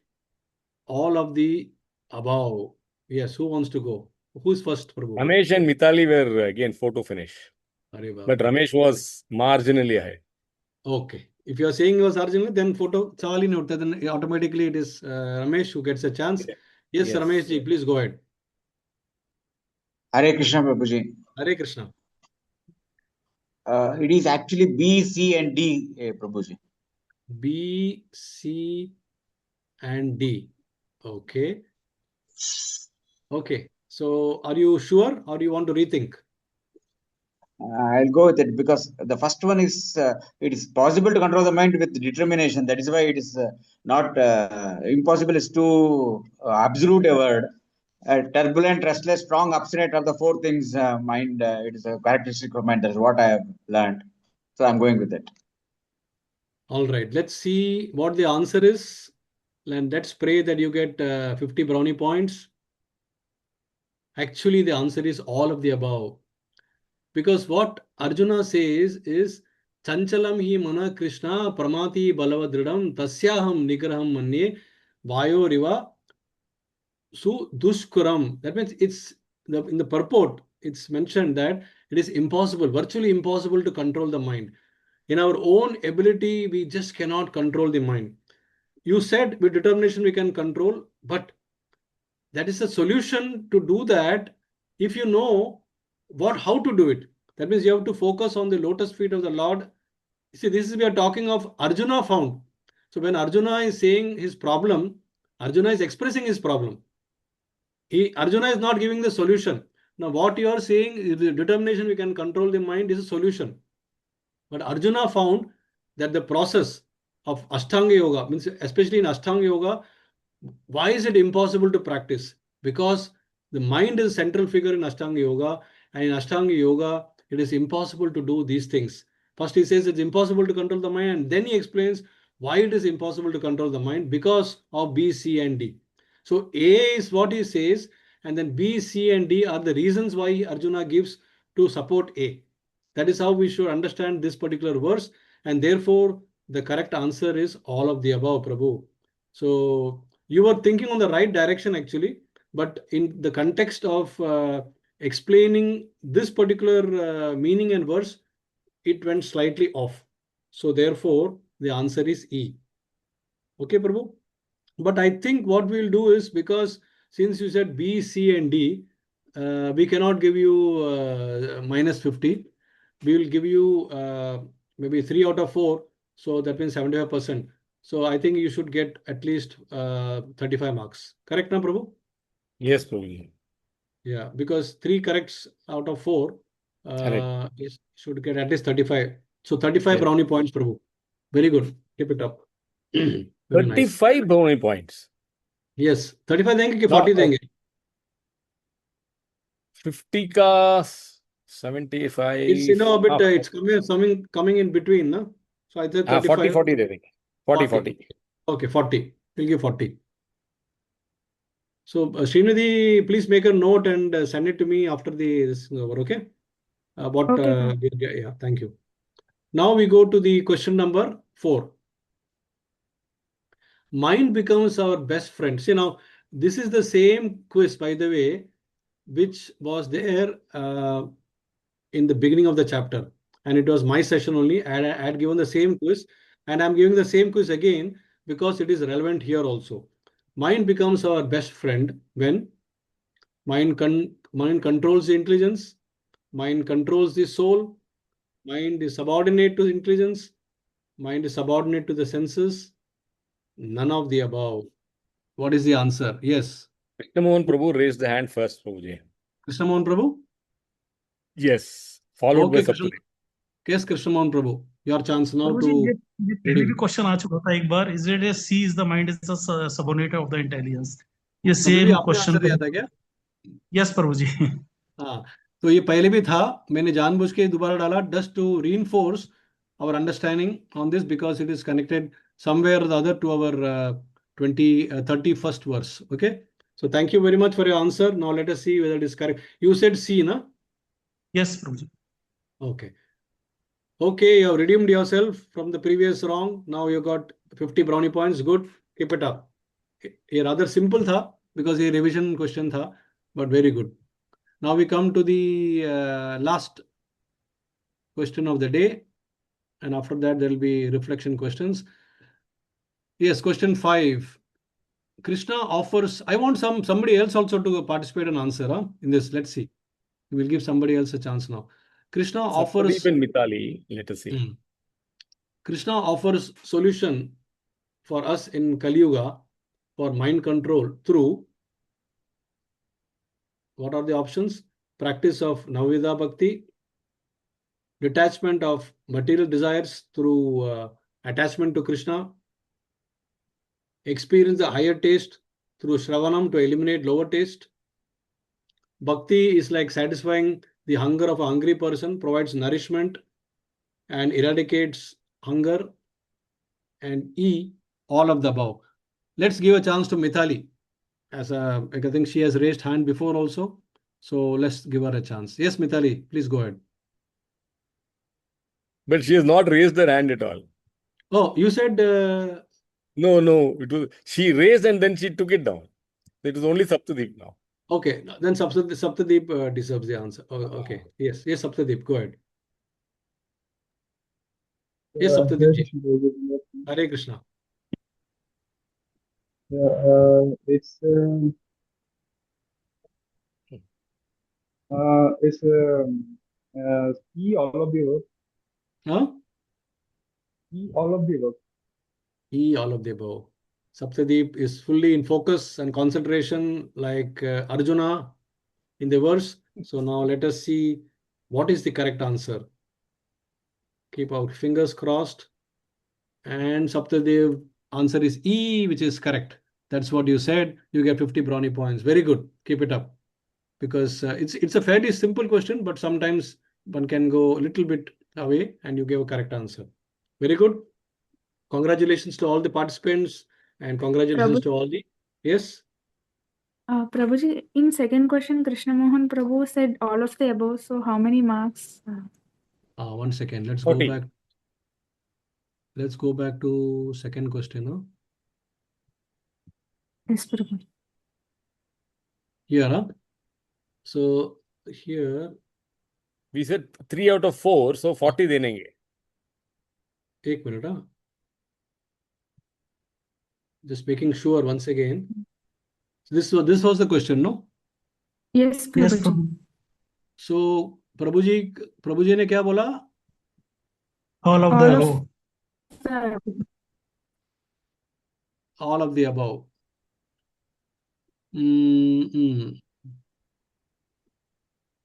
All of the above. Yes, who wants to go? Who's first, Prabhu? Ramesh and Mitali were again photo finish. Arey baap But re. Ramesh was marginally ahead. Okay. If you are saying you are Arjuna, then photo sawal hi nahi uthta, then automatically it is Ramesh who gets a chance. Yes, Yes. Ramesh ji, please go ahead. Hare Krishna Prabhuji. Hare Krishna. It is actually B, C, and D, Prabhuji. B, C, and D. Okay. Okay. So, are you sure, or do you want to rethink? I'll go with it because the first one is it is possible to control the mind with determination. That is why it is not impossible is too absolute a word. Turbulent, restless, strong, obstinate are the four things. Mind, it is a characteristic of mind. That's what I have learned. So I'm going with it. All right. Let's see what the answer is. And let's pray that you get 50 brownie points. Actually, the answer is all of the above. Because what Arjuna says is, Chanchalam hi mana Krishna pramati balavadridam tasyaham nigraham manye vayo riva su dushkuram. That means in the purport, it's mentioned that it is impossible, virtually impossible to control the mind. In our own ability, we just cannot control the mind. You said with determination we can control, but that is a solution to do that if you know how to do it. That means you have to focus on the lotus feet of the Lord. See, we are talking of Arjuna found. So when Arjuna is saying his problem, Arjuna is expressing his problem. Arjuna is not giving the solution. Now what you are saying is the determination we can control the mind is a solution. But Arjuna found that the process of Ashtanga Yoga, means especially in Ashtanga Yoga, why is it impossible to practice? Because the mind is a central figure in Ashtanga Yoga, and in Ashtanga Yoga, it is impossible to do these things. First, he says it's impossible to control the mind, and then he explains why it is impossible to control the mind because of B, C, and D. So A is what he says, and then B, C, and D are the reasons why Arjuna gives to support A. That is how we should understand this particular verse, and therefore the correct answer is all of the above, Prabhu. So you were thinking on the right direction actually, but in the context of explaining this particular meaning and verse, it went slightly off. So therefore, the answer is E. Okay, Prabhu? But I think what we'll do is, because since you said B, C, and D, we cannot give you minus 50. We will give you maybe 3 out of 4. So that means 75%. So I think you should get at least 35 marks. Correct now, Prabhu? Yes, Prabhuji. Yeah, because 3 corrects out of 4 should get at least 35. So 35 Yes. brownie points, Prabhu. Very good. Keep it up. Very nice. 35 brownie points. Yes. 35 देंगे कि No, 40 देंगे? 50 ka 75. It's a bit. It's coming in between, no? So I said 35. 40 दे देंगे. 40. Okay, 40. We'll give 40. So Srinidhi, please make a note and send it to me after this over. Okay. Yeah. Thank you. Now we go to the question number 4. Mind becomes our best friend. See, now this is the same quiz, by the way, which was there in the beginning of the chapter, and it was my session only. I had given the same quiz, And I'm giving the same quiz again because it is relevant here also. Mind becomes our best friend when mind controls the intelligence, mind controls the soul, mind is subordinate to intelligence, mind is subordinate to the senses. None of the above. What is the answer? Yes. Krishna Mohan Prabhu raised the hand first, Prabhuji. Krishna Mohan Prabhu? Yes, followed by Okay, Krishna. Saptadeep. Yes, Krishna Mohan Prabhu. Your chance now Prabhu ji to ये पहले भी redeem. Question आ चुका था एक बार. Is it a C is the mind is the subordinate of the intelligence? ये अभी भी same आपने क्वेश्चन. आंसर दिया था क्या? यस प्रभु जी. हाँ, तो ये पहले भी था, मैंने जानबूझ के दोबारा डाला just to reinforce our understanding on this because it is connected somewhere or the other to our 31st verse. Okay, so thank you very much for your answer. Now let us see whether it is correct. You said C, na? Yes Prabhu ji. Okay. Okay, you have redeemed yourself from the previous wrong. Now you got 50 brownie points. Good. Keep it up. ये rather simple था because ये revision question था, but very good. Now we come to the last question of the day, and after that there will be reflection questions. Yes, question 5. Krishna offers. I want somebody else also to participate and answer in this. Let's see. We will give somebody else a chance now. Krishna offers. Saptadeep and Mitali, let us see. Krishna offers solution for us in Kali Yuga for mind control through. What are the options? Practice of Navida Bhakti, detachment of material desires through attachment to Krishna, experience the higher taste through Shravanam to eliminate lower taste. Bhakti is like satisfying the hunger of a hungry person, provides nourishment and eradicates hunger. And E, all of the above. Let's give a chance to Mithali. I think she has raised hand before also. So let's give her a chance. Yes, Mithali, please go ahead. But she has not raised her hand at all. Oh, you said No. She raised and then she took it down. It was only Saptadeep now. okay. Then Saptadeep deserves the answer. Oh, okay. Yes, Saptadeep, go ahead. Yes, Saptadeep ji. Hare Krishna. It's E all of the above. Huh? E all of the above. E, all of the above. Saptadeep is fully in focus and concentration like Arjuna in the verse. So now let us see what is the correct answer. Keep our fingers crossed. And Saptadev answer is E, which is correct. That's what you said. You get 50 brownie points. Very good. Keep it up. Because it's a fairly simple question, but sometimes one can go a little bit away and you give a correct answer. Very good. Congratulations to all the participants and congratulations to all the. Yes. Prabhuji, in second question, Krishna Mohan Prabhu said all of the above. So how many marks? 1 second. Let's 40. go back. Let's go back to second question. Huh? Yes, Prabhu. Here. Huh? So here. We said 3 out of 4, so 40 देंगे. 1 minute. Huh? Just making sure once again. This was the question, no? Yes, Yes Prabhuji. Prabhu. So प्रभु जी ने क्या बोला? All of the All above. of the All of the above.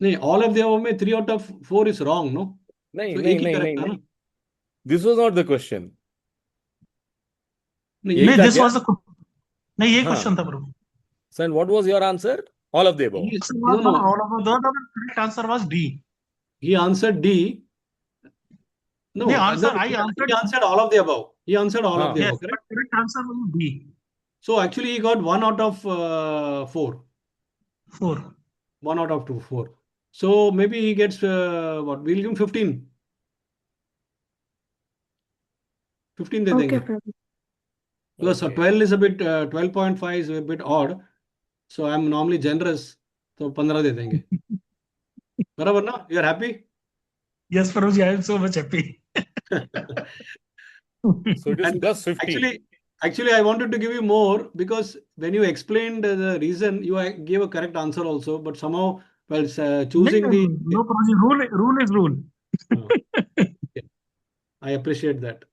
नहीं, all of the above में 3 out of 4 is wrong, no? नहीं, So नहीं, एक ही नहीं, correct था नहीं. ना? This was not the question. नहीं, यही नहीं, था this क्या? was the नहीं ये हाँ. क्वेश्चन था प्रभु. So, and what was your answer? All of the above. No. All of the correct answer was D. He answered D. No, The answer I he answered. answered all of the above. He answered all of the Yes, above, but correct? correct answer was B. So actually he got 1 out of 4. 4. 1 out of 4. So maybe he gets what? We'll give him 15. 15 they Okay, देंगे. Prabhu. Because Okay. 12 is a bit 12.5 is a bit odd. So I'm normally generous. So 15 दे देंगे. बराबर ना? You are happy? Yes, Prabhuji, I am so much happy. So it is And plus 15. actually, I wanted to give you more because when you explained the reason, you gave a correct answer also, but somehow, well, choosing the. No, Prabhuji, rule is rule. Yeah, I appreciate that.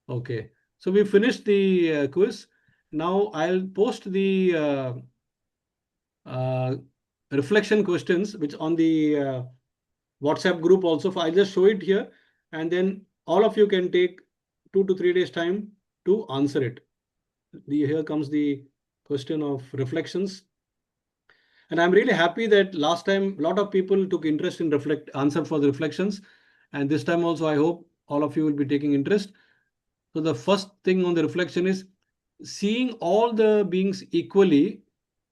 Okay, so we finished the quiz. Now I'll post the reflection questions, which on the WhatsApp group also. I'll just show it here, and then all of you can take 2 to 3 days time to answer it. Here comes the question of reflections. And I'm really happy that last time a lot of people took interest in answer for the reflections. And this time also, I hope all of you will be taking interest. So the first thing on the reflection is seeing all the beings equally,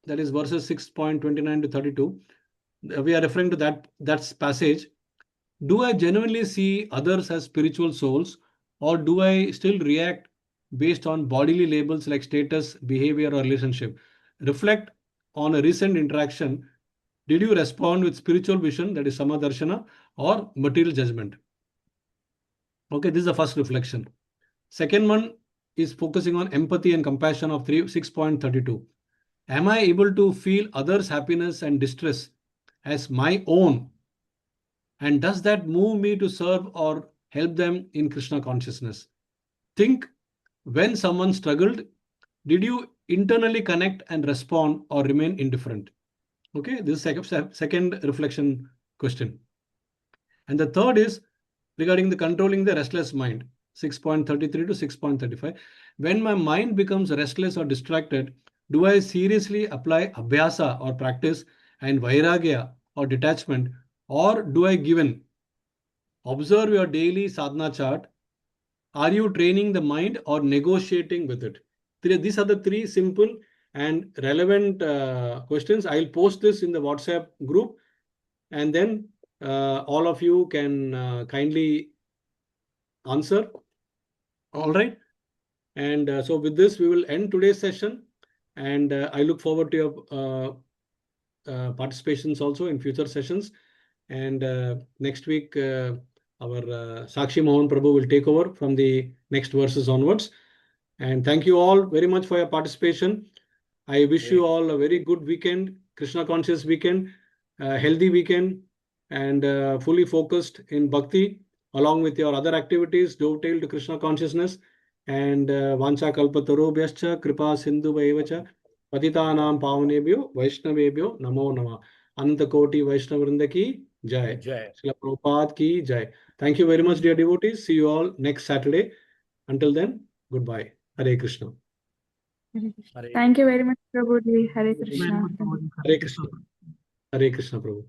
that is verses 6.29 to 32. We are referring to that passage. Do I genuinely see others as spiritual souls, or do I still react based on bodily labels like status, behavior, or relationship? Reflect on a recent interaction. Did you respond with spiritual vision, that is Samadarshana, or material judgment? Okay, this is the first reflection. Second one is focusing on empathy and compassion of 6.32. Am I able to feel others' happiness and distress as my own? And does that move me to serve or help them in Krishna consciousness? Think, when someone struggled, did you internally connect and respond or remain indifferent? Okay, this is second reflection question. And the third is regarding the controlling the restless mind, 6.33 to 6.35. When my mind becomes restless or distracted, do I seriously apply abhyasa or practice and vairagya or detachment, or do I give in? Observe your daily sadhana chart. Are you training the mind or negotiating with it? These are the three simple and relevant questions. I'll post this in the WhatsApp group, and then all of you can kindly answer. All right. And so with this, we will end today's session. And I look forward to your participations also in future sessions. And next week, our Sakshi Mohan Prabhu will take over from the next verses onwards. And thank you all very much for your participation. I wish you all a very good weekend, Krishna conscious weekend, healthy weekend, and fully focused in bhakti, along with your other activities, dovetail to Krishna consciousness. And Vancha Kalpatarobhyascha Kripa Sindhu Vaevacha Patitanam Pavanebhyo Vaishnavebhyo Namo Nama. Ananta Koti Vaishnavrinda ki Jai. Jai. Srila Prabhupada ki Jai. Thank you very much, dear devotees. See you all next Saturday. Until then, goodbye. Hare Krishna. Thank you very much, Prabhuji. Hare Krishna. Hare Krishna. Hare Krishna, Prabhu.